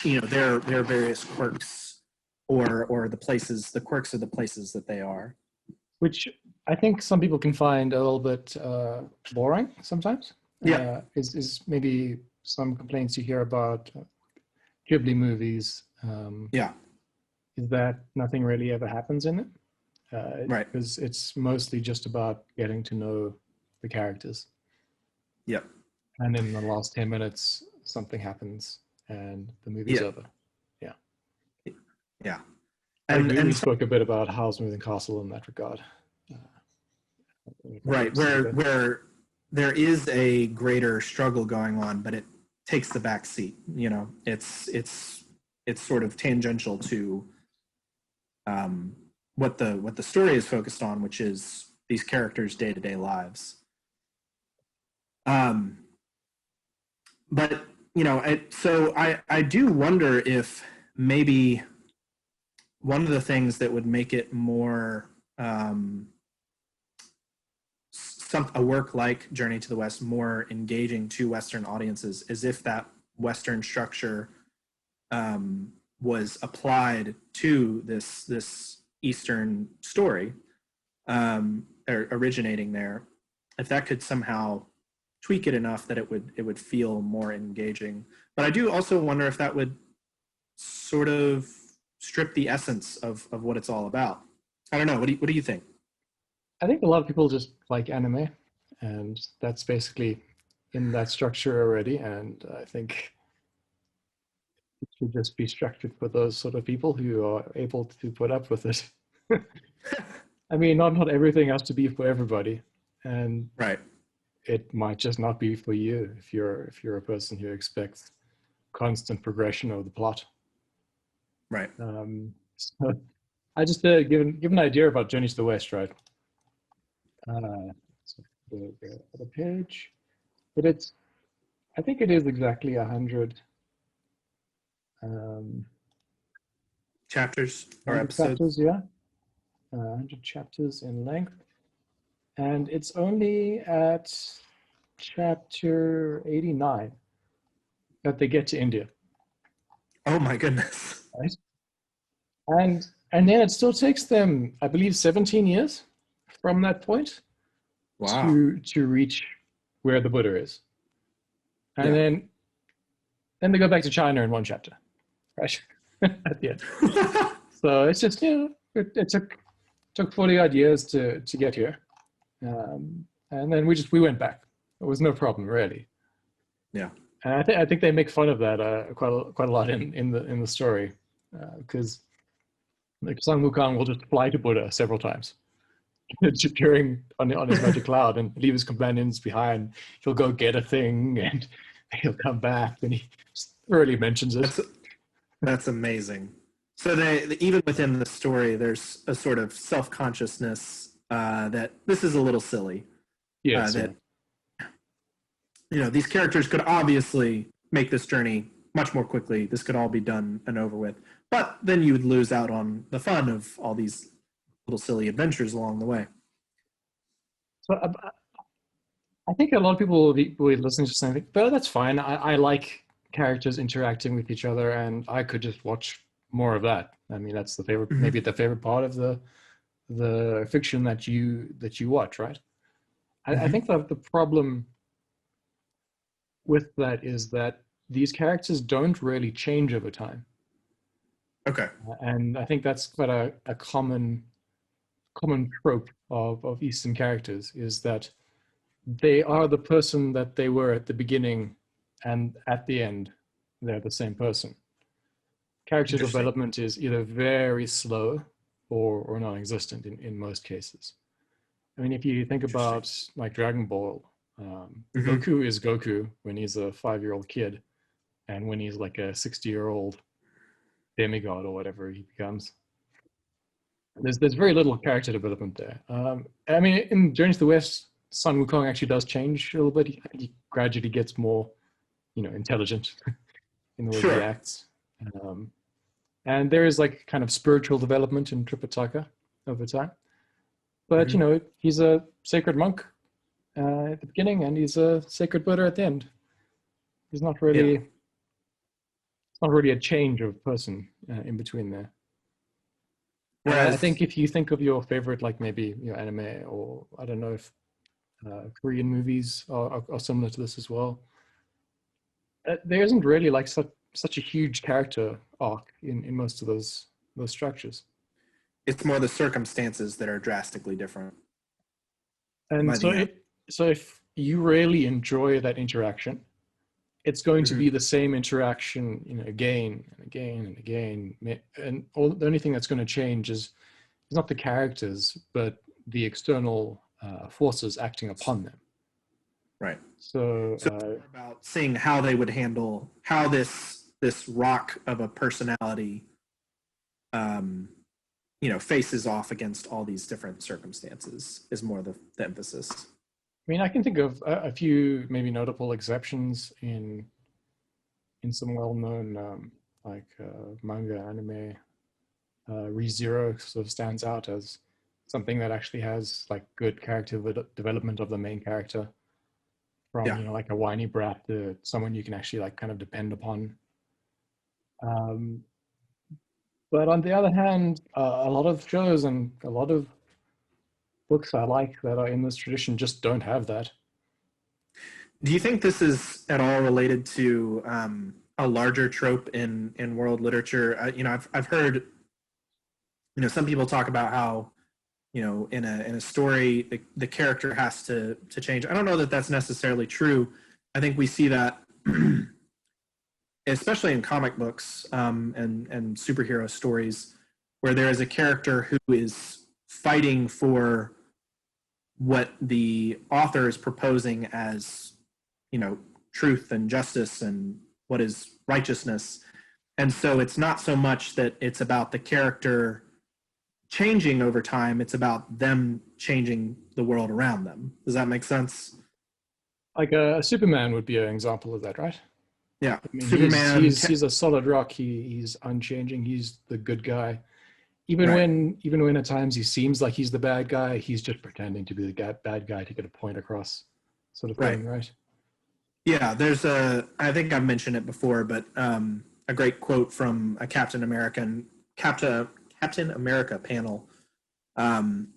[SPEAKER 2] Their various quirks or the quirks of the places that they are.
[SPEAKER 1] Which I think some people can find a little bit boring sometimes.
[SPEAKER 2] Yeah.
[SPEAKER 1] Is maybe some complaints you hear about Ghibli movies. Is that nothing really ever happens in it? Right. Because it's mostly just about getting to know the characters.
[SPEAKER 2] Yep.
[SPEAKER 1] And in the last 10 minutes, something happens and the movie's over. Yeah.
[SPEAKER 2] Yeah.
[SPEAKER 1] And we spoke a bit about Howl's Moving Castle in that regard.
[SPEAKER 2] Right, where there is a greater struggle going on, but it takes the back seat. It's sort of tangential to what the story is focused on, which is these characters' day-to-day lives. But so I do wonder if maybe one of the things that would make it more a work like Journey to the West more engaging to Western audiences is if that Western structure was applied to this Eastern story, or originating there, if that could somehow tweak it enough that it would feel more engaging. But I do also wonder if that would sort of strip the essence of what it's all about. I don't know. What do you think?
[SPEAKER 1] I think a lot of people just like anime, and that's basically in that structure already. And I think it should just be structured for those sort of people who are able to put up with it. I mean, not everything has to be for everybody, and
[SPEAKER 2] Right.
[SPEAKER 1] it might just not be for you if you're a person who expects constant progression of the plot.
[SPEAKER 2] Right.
[SPEAKER 1] So I just give an idea about Journey to the West, right? So the other page, but I think it is exactly 100, um,
[SPEAKER 2] Chapters or
[SPEAKER 1] 100
[SPEAKER 2] episodes.
[SPEAKER 1] chapters, yeah, 100 chapters in length, and it's only at chapter 89 that they get to India,
[SPEAKER 2] Oh my goodness.
[SPEAKER 1] right? And then it still takes them, I believe, 17 years from that point
[SPEAKER 2] Wow.
[SPEAKER 1] to reach where the Buddha is, and
[SPEAKER 2] Yeah.
[SPEAKER 1] then they go back to China in one chapter, right? At the end. So it's just, it took 40 odd years to get here, and then we went back. It was no problem really.
[SPEAKER 2] Yeah.
[SPEAKER 1] And I think they make fun of that quite a lot in the story, because like Sun Wukong will just fly to Buddha several times during on his magic cloud and leave his companions behind. He'll go get a thing and he'll come back, and he just really mentions it.
[SPEAKER 2] That's amazing. So even within the story, there's a sort of self-consciousness that this is a little silly.
[SPEAKER 1] Yes, yeah.
[SPEAKER 2] That these characters could obviously make this journey much more quickly. This could all be done and over with. But then you would lose out on the fun of all these little silly adventures along the way.
[SPEAKER 1] So I think a lot of people will be listening to something, but that's fine. I like characters interacting with each other, and I could just watch more of that. I mean, that's the favorite, maybe the favorite part of the fiction that you watch, right? I think that the problem with that is that these characters don't really change over time.
[SPEAKER 2] Okay.
[SPEAKER 1] And I think that's quite a common trope of Eastern characters, is that they are the person that they were at the beginning, and at the end, they're the same person. Character development is either very slow or non-existent in most cases. I mean, if you think about like Dragon Ball, Goku is Goku when he's a 5-year-old kid, and when he's like a 60-year-old demigod or whatever he becomes. There's very little character development there. I mean, in Journey to the West, Sun Wukong actually does change a little bit. He gradually gets more, intelligent in the way he acts. And there is like kind of spiritual development in Tripitaka over time. But, he's a sacred monk at the beginning, and he's a sacred Buddha at the end. He's not really, it's not really a change of person in between there. Whereas I think if you think of your favorite, like maybe anime, or I don't know if Korean movies are similar to this as well, there isn't really like such a huge character arc in most of those structures.
[SPEAKER 2] It's more the circumstances that are drastically different.
[SPEAKER 1] And so if you really enjoy that interaction, it's going to be the same interaction, again and again and again. And the only thing that's going to change is not the characters, but the external forces acting upon them.
[SPEAKER 2] Right.
[SPEAKER 1] So
[SPEAKER 2] about seeing how they would handle how this rock of a personality, faces off against all these different circumstances is more the emphasis.
[SPEAKER 1] I mean, I can think of a few maybe notable exceptions in some well-known manga, anime. ReZero sort of stands out as something that actually has like good character development of the main character, from like a whiny brat to someone you can actually like kind of depend upon. Um, but on the other hand, a lot of shows and a lot of books I like that are in this tradition just don't have that.
[SPEAKER 2] Do you think this is at all related to a larger trope in world literature? I've heard some people talk about how in a story the character has to change. I don't know that that's necessarily true. I think we see that especially in comic books and superhero stories, where there is a character who is fighting for what the author is proposing as, truth and justice and what is righteousness. And so it's not so much that it's about the character changing over time, it's about them changing the world around them. Does that make sense?
[SPEAKER 1] Like a Superman would be an example of that, right?
[SPEAKER 2] Yeah.
[SPEAKER 1] I mean,
[SPEAKER 2] Superman.
[SPEAKER 1] he's a solid rock. He's unchanging. He's the good guy. Even
[SPEAKER 2] Right.
[SPEAKER 1] when at times he seems like he's the bad guy, he's just pretending to be the bad guy to get a point across, sort of thing, right?
[SPEAKER 2] Yeah, I think I've mentioned it before, but a great quote from a Captain America panel, um,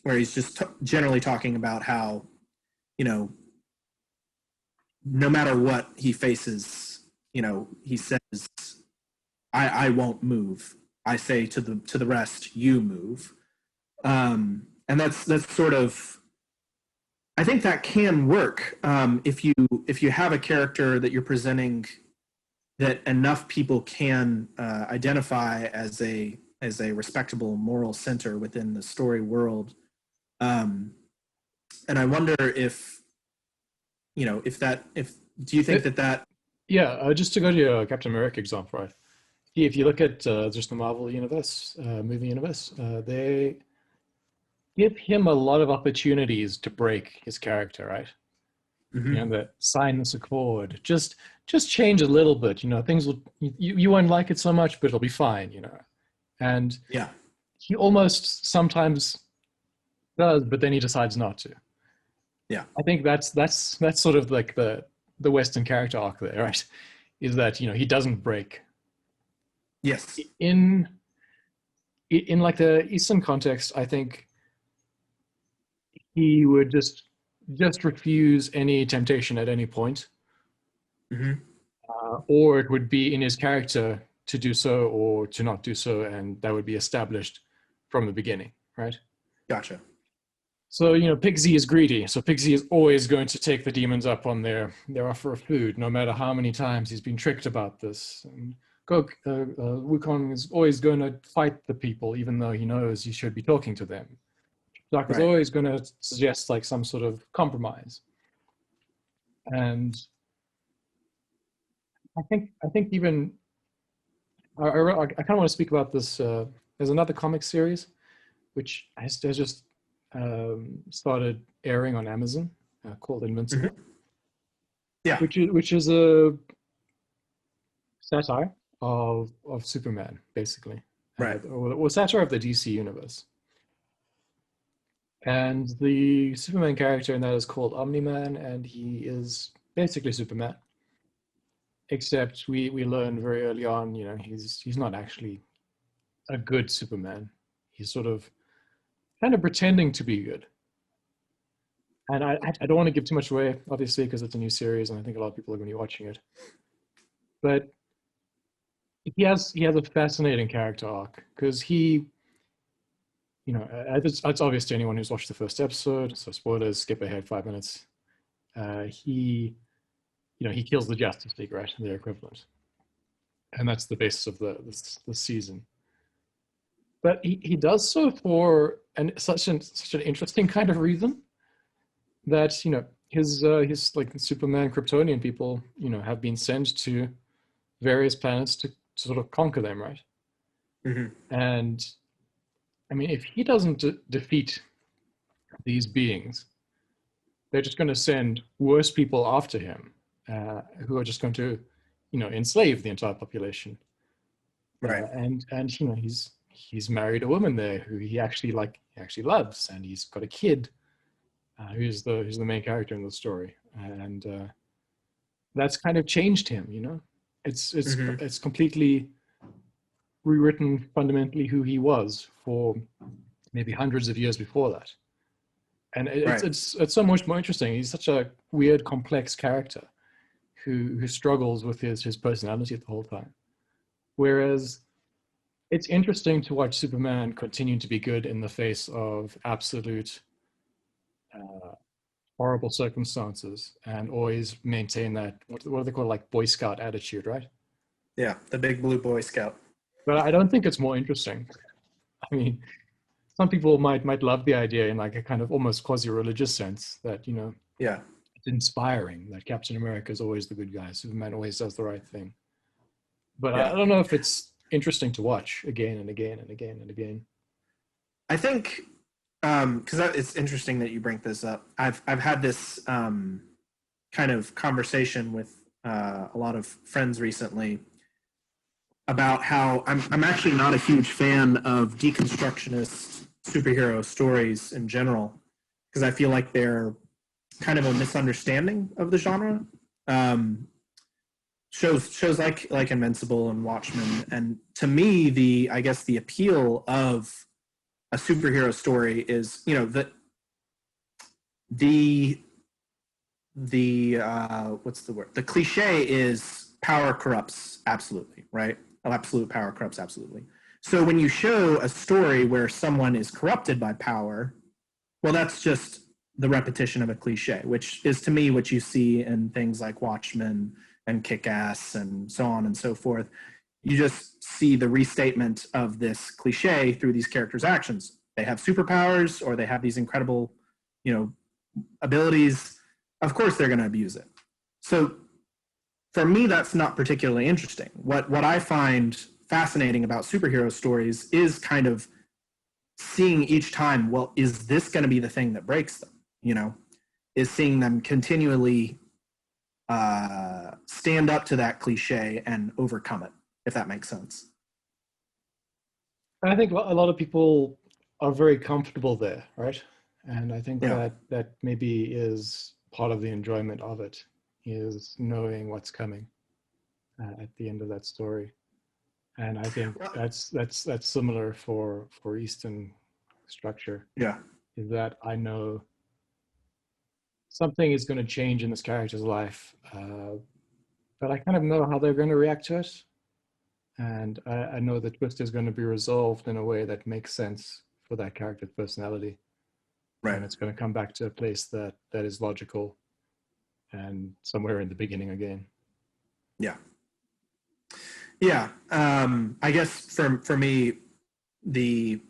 [SPEAKER 2] where he's just generally talking about how, no matter what he faces, he says, I won't move. I say to the rest, you move. And that's sort of, I think that can work if you have a character that you're presenting that enough people can identify as a respectable moral center within the story world. And I wonder if do you think that
[SPEAKER 1] Yeah, just to go to your Captain America example, right? If you look at just the Marvel universe, movie universe, they give him a lot of opportunities to break his character, right?
[SPEAKER 2] Mhm.
[SPEAKER 1] That sign this accord, just change a little bit. Things will you won't like it so much, but it'll be fine. And
[SPEAKER 2] Yeah.
[SPEAKER 1] he almost sometimes does, but then he decides not to.
[SPEAKER 2] Yeah.
[SPEAKER 1] I think that's sort of like the Western character arc there, right? Is that he doesn't break
[SPEAKER 2] Yes.
[SPEAKER 1] in like the Eastern context. I think he would just refuse any temptation at any point,
[SPEAKER 2] Hmm.
[SPEAKER 1] or it would be in his character to do so or to not do so, and that would be established from the beginning, right?
[SPEAKER 2] Gotcha.
[SPEAKER 1] So Pixie is greedy, so Pixie is always going to take the demons up on their offer of food, no matter how many times he's been tricked about this. And Wukong is always going to fight the people, even though he knows he should be talking to them. Doc is
[SPEAKER 2] Right.
[SPEAKER 1] always going to suggest like some sort of compromise. And I think even I kind of want to speak about this. There's another comic series which has just started airing on Amazon called Invincible,
[SPEAKER 2] Hmm. Yeah.
[SPEAKER 1] which is a satire of Superman, basically,
[SPEAKER 2] Right.
[SPEAKER 1] or satire of the DC universe. And the Superman character in that is called Omni-Man, and he is basically Superman. Except we learn very early on, he's not actually a good Superman. He's sort of kind of pretending to be good. And I don't want to give too much away, obviously, because it's a new series, and I think a lot of people are going to be watching it. But he has a fascinating character arc because it's obvious to anyone who's watched the first episode. So spoilers, skip ahead 5 minutes. He kills the Justice League, right? Their equivalent, and that's the basis of the season. But he does so for such an interesting kind of reason that his like Superman Kryptonian people have been sent to various planets to sort of conquer them, right?
[SPEAKER 2] Hmm.
[SPEAKER 1] And I mean, if he doesn't defeat these beings, they're just going to send worse people after him, who are just going to enslave the entire population.
[SPEAKER 2] Right.
[SPEAKER 1] And he's married a woman there who he actually loves, and he's got a kid who's the main character in the story, and that's kind of changed him.
[SPEAKER 2] Mhm.
[SPEAKER 1] it's completely rewritten fundamentally who he was for maybe hundreds of years before that. And
[SPEAKER 2] Right.
[SPEAKER 1] it's so much more interesting. He's such a weird, complex character who struggles with his personality the whole time. Whereas it's interesting to watch Superman continue to be good in the face of absolute uh, horrible circumstances and always maintain that what do they call, like, Boy Scout attitude, right?
[SPEAKER 2] Yeah. The big blue Boy Scout.
[SPEAKER 1] But I don't think it's more interesting. I mean, some people might love the idea in like a kind of almost quasi-religious sense that,
[SPEAKER 2] Yeah.
[SPEAKER 1] it's inspiring that Captain America is always the good guy, Superman always does the right thing. But I
[SPEAKER 2] Yeah.
[SPEAKER 1] don't know if it's interesting to watch again and again and again and again.
[SPEAKER 2] I think because it's interesting that you bring this up. I've had this kind of conversation with a lot of friends recently about how I'm actually not a huge fan of deconstructionist superhero stories in general because I feel like they're kind of a misunderstanding of the genre. Um, shows like Invincible and Watchmen, and to me, the I guess the appeal of a superhero story is the what's the word, the cliche is power corrupts absolutely, right? Absolute power corrupts absolutely. So when you show a story where someone is corrupted by power, well, that's just the repetition of a cliche, which is to me what you see in things like Watchmen and Kick-Ass and so on and so forth. You just see the restatement of this cliche through these characters' actions. They have superpowers or they have these incredible, abilities. Of course, they're going to abuse it. So for me, that's not particularly interesting. What I find fascinating about superhero stories is kind of seeing each time, well, is this going to be the thing that breaks them? Is seeing them continually stand up to that cliche and overcome it, if that makes sense.
[SPEAKER 1] I think a lot of people are very comfortable there, right? And I think
[SPEAKER 2] Yeah.
[SPEAKER 1] that maybe is part of the enjoyment of it, is knowing what's coming at the end of that story. And I think
[SPEAKER 2] Well,
[SPEAKER 1] that's similar for Eastern structure,
[SPEAKER 2] yeah.
[SPEAKER 1] is that I know something is going to change in this character's life, but I kind of know how they're going to react to it, and I know the twist is going to be resolved in a way that makes sense for that character's personality,
[SPEAKER 2] Right.
[SPEAKER 1] and it's going to come back to a place that is logical and somewhere in the beginning again.
[SPEAKER 2] Yeah. Yeah. I guess for me, the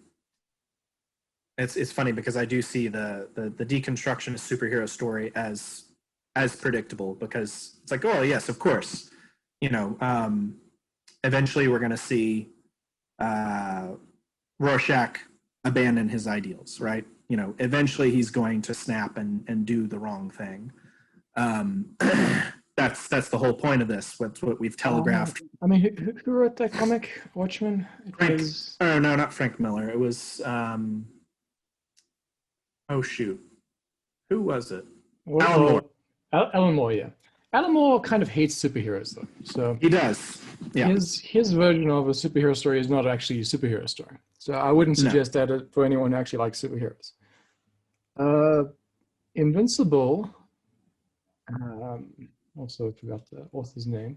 [SPEAKER 2] it's funny because I do see the deconstruction of superhero story as predictable because it's like, oh yes, of course, you know, um, eventually we're going to see uh, Rorschach abandon his ideals, right? Eventually he's going to snap and do the wrong thing. Um, that's the whole point of this. What we've telegraphed.
[SPEAKER 1] I mean, who wrote that comic, Watchmen? It
[SPEAKER 2] Frank,
[SPEAKER 1] was
[SPEAKER 2] oh no, not Frank Miller. It was oh shoot, who was it?
[SPEAKER 1] well,
[SPEAKER 2] Alan Moore.
[SPEAKER 1] Alan Moore, yeah. Alan Moore kind of hates superheroes, though. So
[SPEAKER 2] He does. Yeah.
[SPEAKER 1] his version of a superhero story is not actually a superhero story. So I wouldn't
[SPEAKER 2] No.
[SPEAKER 1] suggest that for anyone who actually likes superheroes. Uh, Invincible. Also forgot the author's name.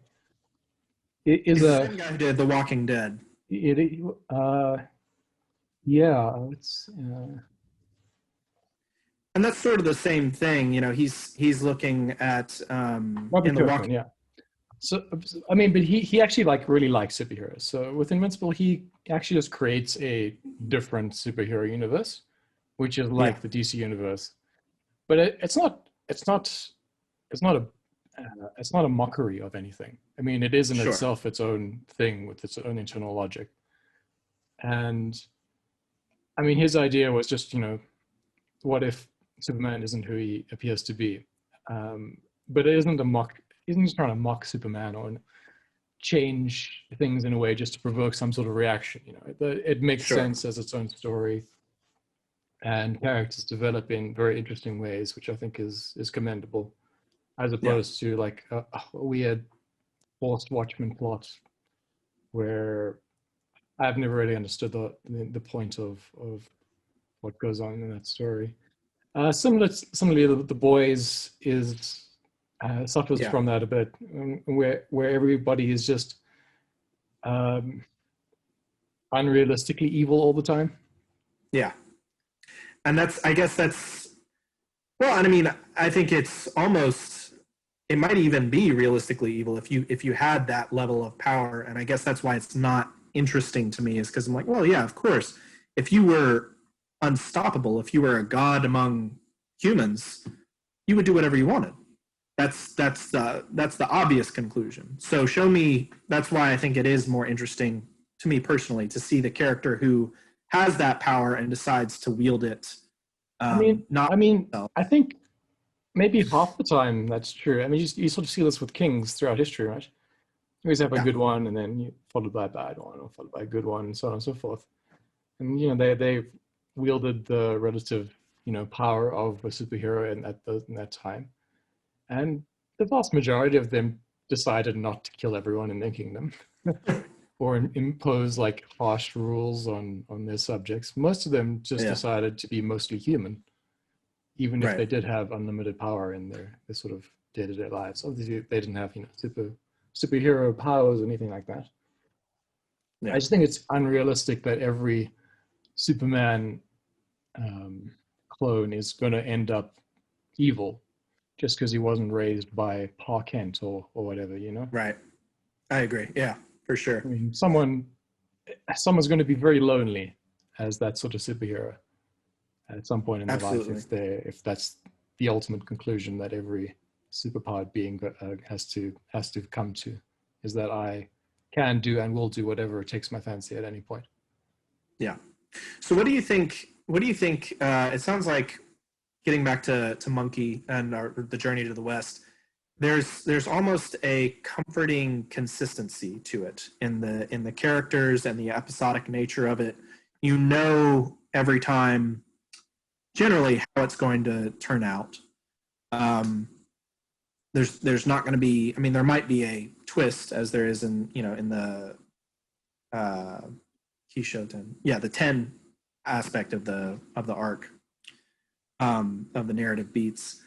[SPEAKER 1] It is
[SPEAKER 2] He's the
[SPEAKER 1] a
[SPEAKER 2] same guy who did The Walking Dead.
[SPEAKER 1] it. Yeah. It's
[SPEAKER 2] And that's sort of the same thing. He's looking at
[SPEAKER 1] Robert
[SPEAKER 2] in The
[SPEAKER 1] Kirkman.
[SPEAKER 2] Walking.
[SPEAKER 1] Yeah. So I mean, but he actually like really likes superheroes. So with Invincible, he actually just creates a different superhero universe, which is
[SPEAKER 2] Yeah.
[SPEAKER 1] like the DC universe. But it's not a mockery of anything. I mean, it is in
[SPEAKER 2] Sure.
[SPEAKER 1] itself its own thing with its own internal logic. And I mean, his idea was just, what if Superman isn't who he appears to be? But it isn't a mock. He isn't just trying to mock Superman or change things in a way just to provoke some sort of reaction. It makes
[SPEAKER 2] Sure.
[SPEAKER 1] sense as its own story, and characters develop in very interesting ways, which I think is commendable, as
[SPEAKER 2] Yeah.
[SPEAKER 1] opposed to like a weird forced Watchmen plot where I've never really understood the point of what goes on in that story. Similarly, the boys is suffers
[SPEAKER 2] Yeah.
[SPEAKER 1] from that a bit, where everybody is just um, unrealistically evil all the time.
[SPEAKER 2] Yeah. And I guess that's, well, and I mean, I think it's almost, it might even be realistically evil if you had that level of power. And I guess that's why it's not interesting to me, is because I'm like, well, yeah, of course. If you were unstoppable, if you were a god among humans, you would do whatever you wanted. That's the obvious conclusion. So show me. That's why I think it is more interesting to me personally to see the character who has that power and decides to wield it.
[SPEAKER 1] I mean,
[SPEAKER 2] Not
[SPEAKER 1] I mean, I think maybe half the time that's true. I mean, you sort of see this with kings throughout history, right? You always have a
[SPEAKER 2] yeah,
[SPEAKER 1] good one, and then you followed by a bad one, or followed by a good one, and so on and so forth. And they wielded the relative power of a superhero in that time, and the vast majority of them decided not to kill everyone in their kingdom or impose like harsh rules on their subjects. Most of them just
[SPEAKER 2] yeah,
[SPEAKER 1] decided to be mostly human, even if
[SPEAKER 2] right,
[SPEAKER 1] they did have unlimited power in their sort of day-to-day lives. Obviously, they didn't have superhero powers or anything like that. I
[SPEAKER 2] yeah,
[SPEAKER 1] just think it's unrealistic that every Superman um, clone is going to end up evil just because he wasn't raised by Pa Kent or whatever.
[SPEAKER 2] right. I agree. Yeah, for
[SPEAKER 1] I
[SPEAKER 2] sure.
[SPEAKER 1] mean, someone's going to be very lonely as that sort of superhero at some point in their life
[SPEAKER 2] Absolutely.
[SPEAKER 1] if that's the ultimate conclusion that every superpowered being has to come to, is that I can do and will do whatever it takes my fancy at any point.
[SPEAKER 2] Yeah. So what do you think? What do you think? It sounds like, getting back to Monkey and the Journey to the West. There's almost a comforting consistency to it in the characters and the episodic nature of it. You know every time generally how it's going to turn out. Um, there's not going to be. I mean, there might be a twist, as there is in the uh, Kishoten. Yeah, the 10 aspect of the arc, of the narrative beats.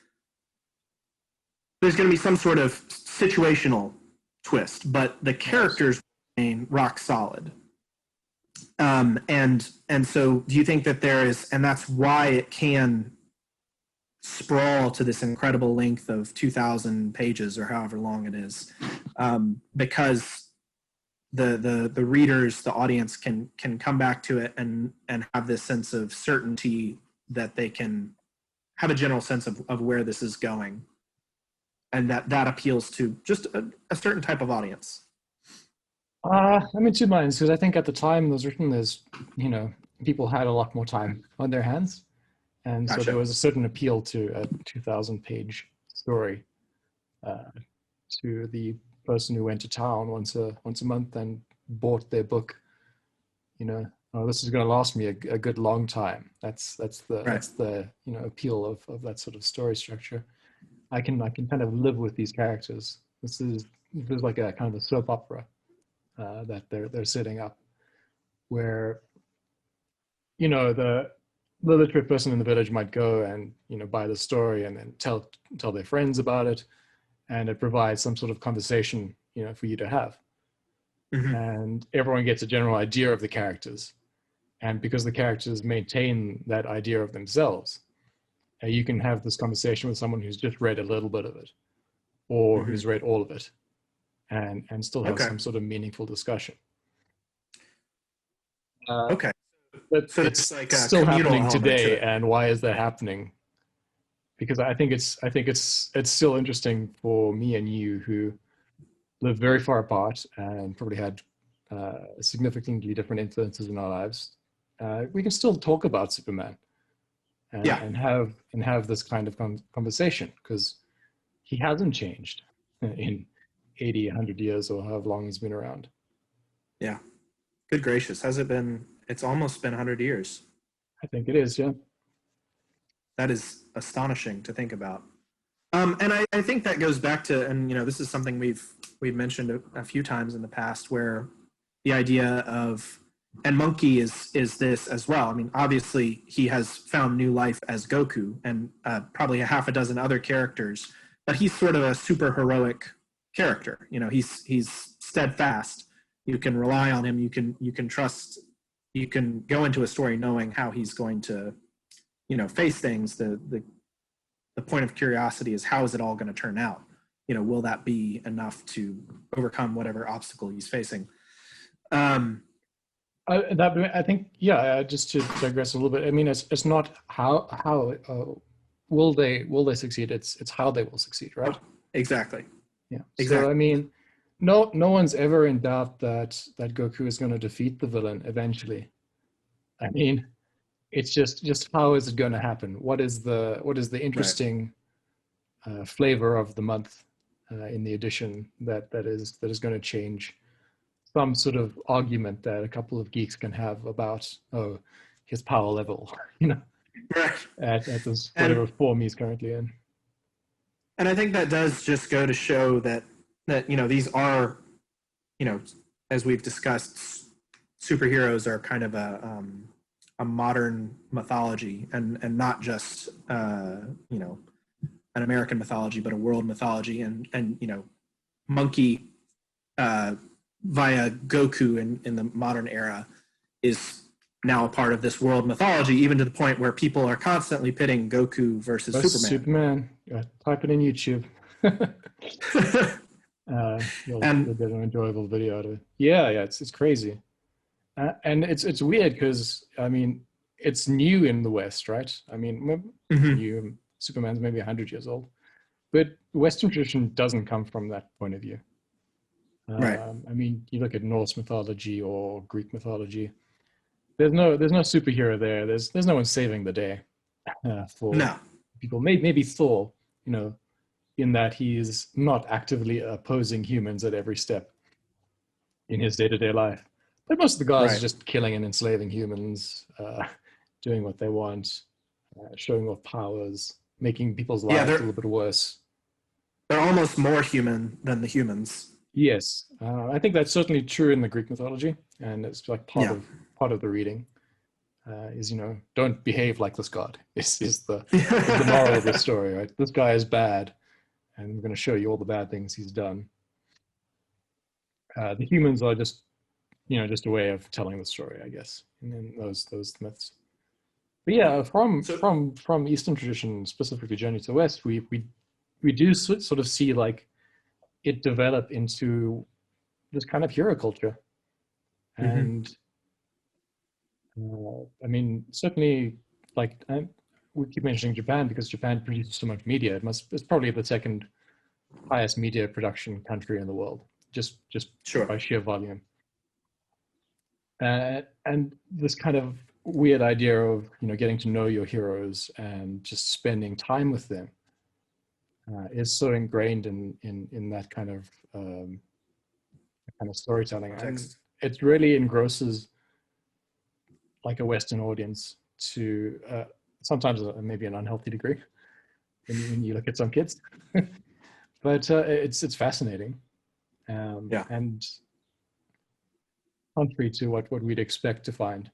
[SPEAKER 2] There's going to be some sort of situational twist, but the
[SPEAKER 1] Yes.
[SPEAKER 2] characters remain rock solid. And so, do you think that there is, and that's why it can sprawl to this incredible length of 2,000 pages or however long it is, because the readers, the audience can come back to it and have this sense of certainty that they can have a general sense of where this is going, and that appeals to just a certain type of audience.
[SPEAKER 1] I'm in two minds because I think at the time it was written, you know, people had a lot more time on their hands. And so there
[SPEAKER 2] Gotcha.
[SPEAKER 1] was a certain appeal to a 2,000-page story uh, to the person who went to town once a month and bought their book. Oh, this is going to last me a good long time.
[SPEAKER 2] Right.
[SPEAKER 1] That's the appeal of that sort of story structure. I can kind of live with these characters. This is like a kind of a soap opera that they're setting up, where the literate person in the village might go and buy the story and then tell their friends about it, and it provides some sort of conversation for you to have,
[SPEAKER 2] Hmm.
[SPEAKER 1] and everyone gets a general idea of the characters, and because the characters maintain that idea of themselves, you can have this conversation with someone who's just read a little bit of it or
[SPEAKER 2] Hmm.
[SPEAKER 1] who's read all of it, and still have
[SPEAKER 2] Okay.
[SPEAKER 1] some sort of meaningful discussion. uh,
[SPEAKER 2] Okay.
[SPEAKER 1] but
[SPEAKER 2] So there's
[SPEAKER 1] it's
[SPEAKER 2] like a
[SPEAKER 1] still
[SPEAKER 2] communal
[SPEAKER 1] happening
[SPEAKER 2] element to
[SPEAKER 1] today,
[SPEAKER 2] it.
[SPEAKER 1] and why is that happening? Because I think it's still interesting for me and you who live very far apart and probably had significantly different influences in our lives. We can still talk about Superman and,
[SPEAKER 2] Yeah.
[SPEAKER 1] and have this kind of conversation because he hasn't changed in 80, 100 years or however long he's been around.
[SPEAKER 2] Yeah. Good gracious. Has it been? It's almost been 100 years.
[SPEAKER 1] I think it is, yeah.
[SPEAKER 2] That is astonishing to think about. And I think that goes back to, and this is something we've we've mentioned a few times in the past, where the idea of, and Monkey is this as well. I mean, obviously he has found new life as Goku, and probably a half a dozen other characters, but he's sort of a super heroic character. You know, he's steadfast. You can rely on him. You can trust. You can go into a story knowing how he's going to, you know, face things. The point of curiosity is, how is it all going to turn out? You know, will that be enough to overcome whatever obstacle he's facing?
[SPEAKER 1] I think, yeah. Just to digress a little bit, I mean, it's not how will they succeed. It's how they will succeed, right?
[SPEAKER 2] Exactly.
[SPEAKER 1] Yeah.
[SPEAKER 2] Exactly.
[SPEAKER 1] So I mean, no one's ever in doubt that Goku is going to defeat the villain eventually. I mean, it's just how is it going to happen? What is the interesting flavor of the month in the edition that is going to change some sort of argument that a couple of geeks can have about, oh, his power level, you know,
[SPEAKER 2] Right.
[SPEAKER 1] at this whatever form he's currently in.
[SPEAKER 2] And I think that does just go to show that you know, these are, you know, as we've discussed, superheroes are kind of a modern mythology, and not just you know, an American mythology, but a world mythology. And you know, Monkey via Goku in the modern era is now a part of this world mythology, even to the point where people are constantly pitting Goku versus Superman.
[SPEAKER 1] Type it in YouTube. You'll get an enjoyable video out of it. Yeah, it's crazy, and it's weird because I mean, it's new in the West, right? I mean, new. Superman's maybe 100 years old, but Western tradition doesn't come from that point of view.
[SPEAKER 2] Right.
[SPEAKER 1] I mean, you look at Norse mythology or Greek mythology. There's no superhero there. There's no one saving the day for people. Maybe Thor, you know, in that he is not actively opposing humans at every step in his day-to-day life. But most of the guys are just killing and enslaving humans, doing what they want, showing off powers, making people's lives a little bit worse.
[SPEAKER 2] They're almost more human than the humans.
[SPEAKER 1] Yes, I think that's certainly true in the Greek mythology, and it's like part of the reading. Is, you know, don't behave like this god. Is the moral of the story, right? This guy is bad, and we're going to show you all the bad things he's done. The humans are just, you know, just a way of telling the story, I guess, in those myths. But yeah, from Eastern tradition, specifically Journey to the West, we do sort of see like it develop into this kind of hero culture, and I mean, certainly, like we keep mentioning Japan because Japan produces so much media. It's probably the second highest media production country in the world, just by sheer volume. And this kind of weird idea of, you know, getting to know your heroes and just spending time with them is so ingrained in that kind of storytelling. And it really engrosses like a Western audience to sometimes maybe an unhealthy degree when you look at some kids, but it's fascinating, and contrary to what we'd expect to find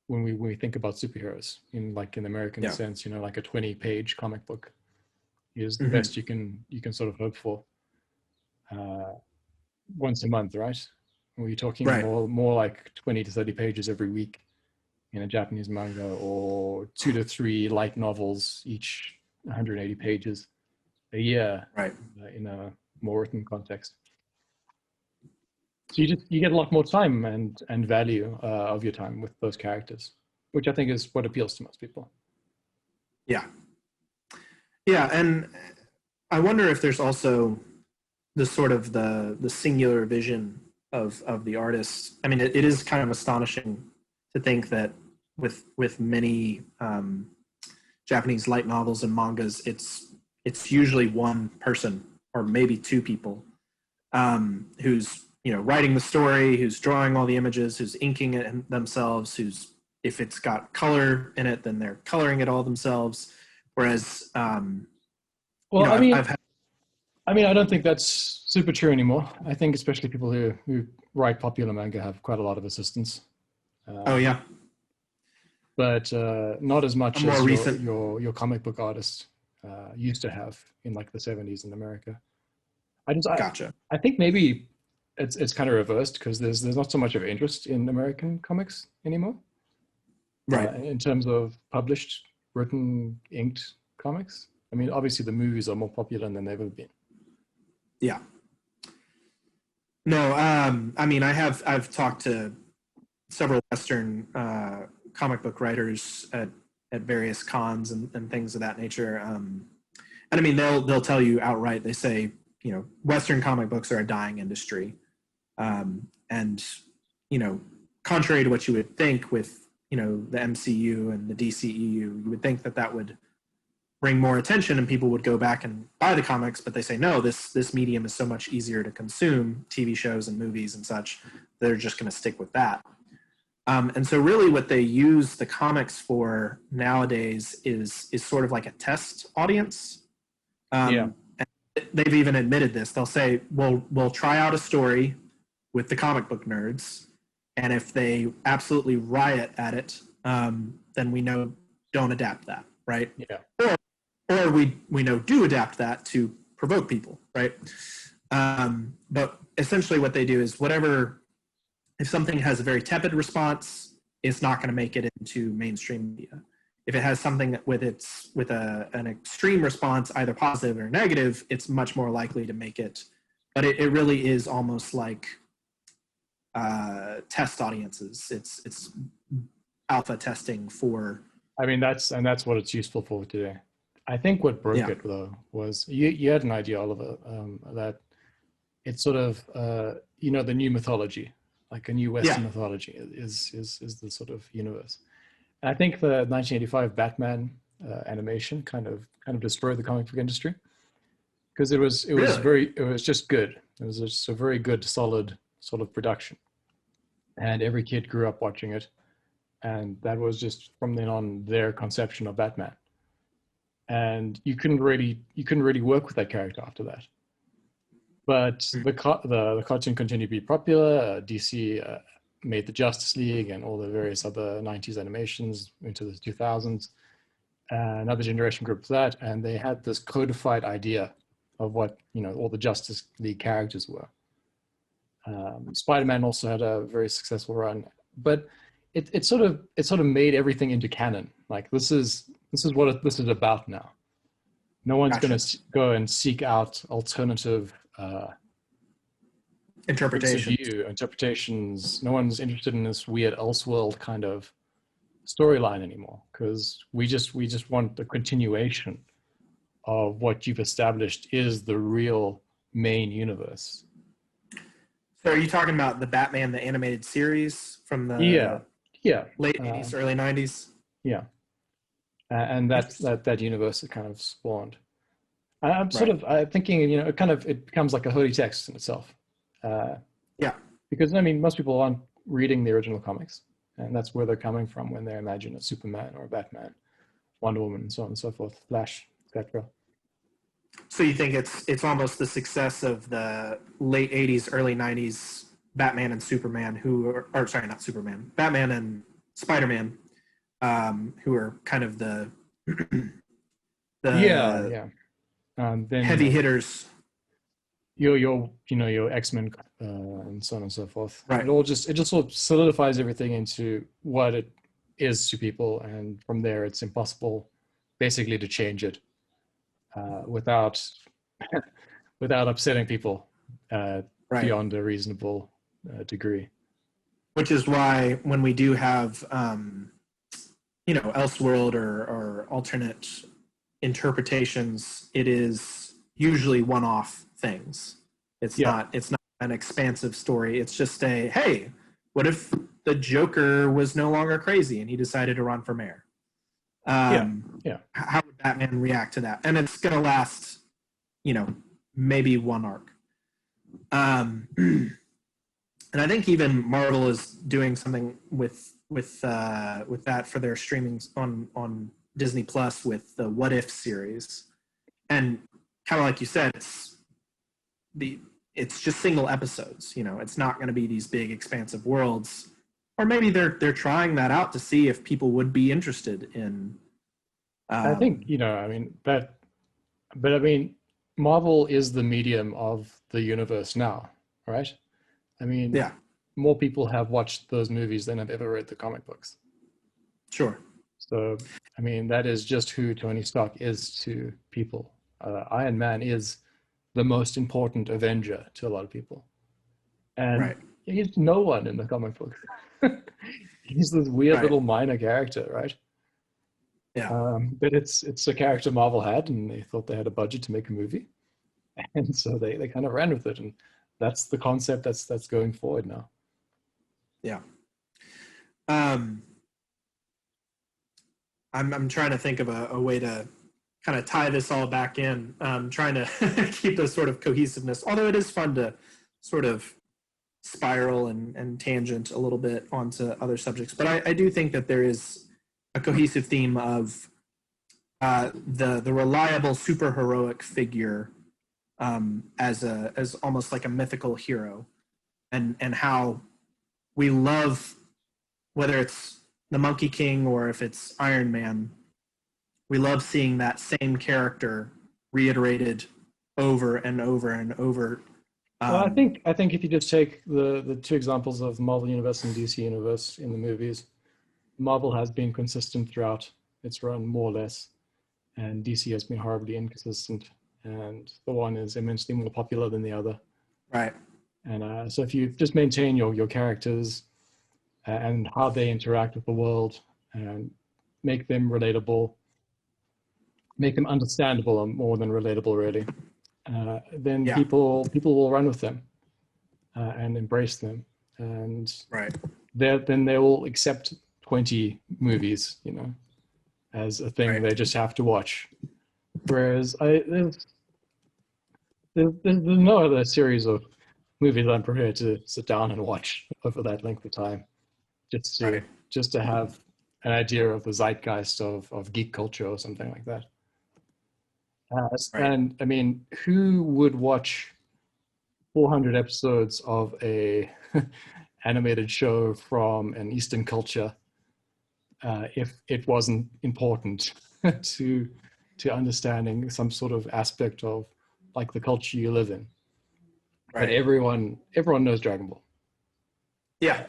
[SPEAKER 1] when we think about superheroes in the American sense. You know, like a 20-page comic book is the best you can sort of hope for once a month, right? We're talking more like 20 to 30 pages every week in a Japanese manga, or 2 to 3 light novels, each 180 pages a year, in a more written context. So you get a lot more time and value of your time with those characters, which I think is what appeals to most people.
[SPEAKER 2] Yeah, and I wonder if there's also the sort of the singular vision of the artist. I mean, it is kind of astonishing to think that with many Japanese light novels and mangas, it's usually one person or maybe two people who's, you know, writing the story, who's drawing all the images, who's inking it themselves, who's, if it's got color in it, then they're coloring it all themselves. Whereas,
[SPEAKER 1] well, you know, I mean, I mean, I don't think that's super true anymore. I think especially people who write popular manga have quite a lot of assistance.
[SPEAKER 2] Oh
[SPEAKER 1] Um,
[SPEAKER 2] yeah,
[SPEAKER 1] but not as
[SPEAKER 2] a
[SPEAKER 1] much
[SPEAKER 2] more
[SPEAKER 1] as
[SPEAKER 2] recent.
[SPEAKER 1] your comic book artist used to have in like the 70s in America. I just
[SPEAKER 2] Gotcha.
[SPEAKER 1] I think maybe it's kind of reversed because there's not so much of interest in American comics anymore
[SPEAKER 2] Right.
[SPEAKER 1] in terms of published, written, inked comics. I mean, obviously the movies are more popular than they've ever been.
[SPEAKER 2] Yeah. No. I mean, I've talked to several Western comic book writers at various cons and things of that nature. And I mean, they'll tell you outright. They say, Western comic books are a dying industry, and contrary to what you would think with the MCU and the DCEU, you would think that would bring more attention and people would go back and buy the comics, but they say no, this medium is so much easier to consume, TV shows and movies and such. They're just going to stick with that. And so really what they use the comics for nowadays is sort of like a test audience.
[SPEAKER 1] Yeah.
[SPEAKER 2] And they've even admitted this. They'll say, we'll try out a story with the comic book nerds, and if they absolutely riot at it, then we know don't adapt that, right?
[SPEAKER 1] Yeah.
[SPEAKER 2] Or we know do adapt that to provoke people, right? But essentially what they do is if something has a very tepid response, it's not going to make it into mainstream media. If it has something with an extreme response, either positive or negative, it's much more likely to make it. But it really is almost like test audiences. It's alpha testing for.
[SPEAKER 1] I mean, that's what it's useful for today. I think what broke it though was you had an idea, Oliver, that it's sort of the new mythology, like a new Western mythology is the sort of universe. And I think the 1985 Batman animation kind of destroyed the comic book industry because it was just good. It was just a very good, solid sort of production, and every kid grew up watching it, and that was just from then on their conception of Batman. And you couldn't really work with that character after that. But the cartoon continued to be popular. DC made the Justice League and all the various other 90s animations into the 2000s. Another generation grew up with that, and they had this codified idea of what all the Justice League characters were. Spider-Man also had a very successful run, but it sort of made everything into canon. Like this is what this is about now. No one's going to go and seek out alternative interpretations. No one's interested in this weird Elseworld kind of storyline anymore because we just want a continuation of what you've established is the real main universe.
[SPEAKER 2] So are you talking about the Batman, the animated series from the late 80s, early 90s?
[SPEAKER 1] Yeah. And that universe that kind of spawned. I'm sort of thinking, it becomes like a holy text in itself. Because, I mean, most people aren't reading the original comics, and that's where they're coming from when they imagine a Superman or a Batman, Wonder Woman, and so on and so forth, Flash, etc.
[SPEAKER 2] So you think it's almost the success of the late 80s, early 90s Batman and Superman not Superman, Batman and Spider-Man, who are kind of the
[SPEAKER 1] then
[SPEAKER 2] heavy hitters.
[SPEAKER 1] Your X-Men and so on and so forth.
[SPEAKER 2] Right.
[SPEAKER 1] It just sort of solidifies everything into what it is to people, and from there it's impossible basically to change it without upsetting people beyond a reasonable degree.
[SPEAKER 2] Which is why when we do have Elseworld or alternate interpretations, it is usually one-off things. It's not an expansive story. It's just hey, what if the Joker was no longer crazy and he decided to run for mayor? How would Batman react to that? And it's going to last, maybe one arc. And I think even Marvel is doing something with that for their streaming on Disney Plus with the What If series. And kind of like you said, it's just single episodes. You know, it's not going to be these big expansive worlds. Or maybe they're trying that out to see if people would be interested in.
[SPEAKER 1] I think, I mean, but I mean, Marvel is the medium of the universe now, right? I mean,
[SPEAKER 2] Yeah,
[SPEAKER 1] more people have watched those movies than have ever read the comic books.
[SPEAKER 2] sure.
[SPEAKER 1] So, I mean, that is just who Tony Stark is to people. Iron Man is the most important Avenger to a lot of people. And
[SPEAKER 2] Right,
[SPEAKER 1] he's no one in the comic books. He's this weird
[SPEAKER 2] right.
[SPEAKER 1] little minor character, right?
[SPEAKER 2] Yeah,
[SPEAKER 1] But it's a character Marvel had, and they thought they had a budget to make a movie, and so they kind of ran with it, and that's the concept that's going forward now.
[SPEAKER 2] yeah. Um, I'm trying to think of a way to kind of tie this all back in. Trying to keep a sort of cohesiveness, although it is fun to sort of spiral and tangent a little bit onto other subjects. But I do think that there is a cohesive theme of the reliable superheroic figure as almost like a mythical hero, and how we love, whether it's the Monkey King or if it's Iron Man, we love seeing that same character reiterated over and over and over.
[SPEAKER 1] Well, I think if you just take the two examples of Marvel Universe and DC Universe in the movies, Marvel has been consistent throughout its run, more or less, and DC has been horribly inconsistent, and the one is immensely more popular than the other.
[SPEAKER 2] Right.
[SPEAKER 1] And so if you just maintain your characters and how they interact with the world and make them relatable, make them understandable more than relatable, really, then
[SPEAKER 2] Yeah.
[SPEAKER 1] people will run with them and embrace them, and
[SPEAKER 2] Right.
[SPEAKER 1] then they will accept 20 movies, as a thing
[SPEAKER 2] Right.
[SPEAKER 1] they just have to watch. Whereas there's no other series of movies I'm prepared to sit down and watch over that length of time, just to
[SPEAKER 2] Right.
[SPEAKER 1] just to have an idea of the zeitgeist of geek culture or something like that.
[SPEAKER 2] Right.
[SPEAKER 1] And I mean, who would watch 400 episodes of a animated show from an Eastern culture if it wasn't important to understanding some sort of aspect of like the culture you live in? But
[SPEAKER 2] Right.
[SPEAKER 1] everyone knows Dragon Ball.
[SPEAKER 2] Yeah.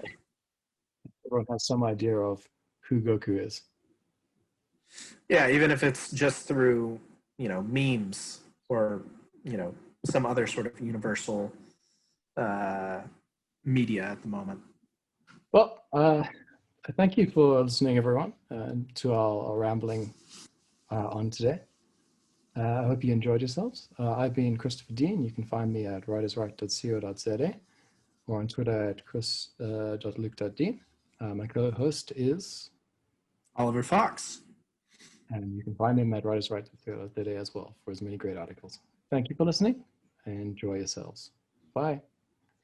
[SPEAKER 1] Everyone has some idea of who Goku is.
[SPEAKER 2] Yeah. Even if it's just through, memes or, some other sort of universal media at the moment.
[SPEAKER 1] Well, thank you for listening, everyone, to our rambling on today. I hope you enjoyed yourselves. I've been Christopher Dean. You can find me at writerswrite.co.za or on Twitter at chris.luke.dean. My co-host is
[SPEAKER 2] Oliver Fox.
[SPEAKER 1] and you can find him at writerswrite.co.za as well for as many great articles. Thank you for listening and enjoy yourselves. Bye.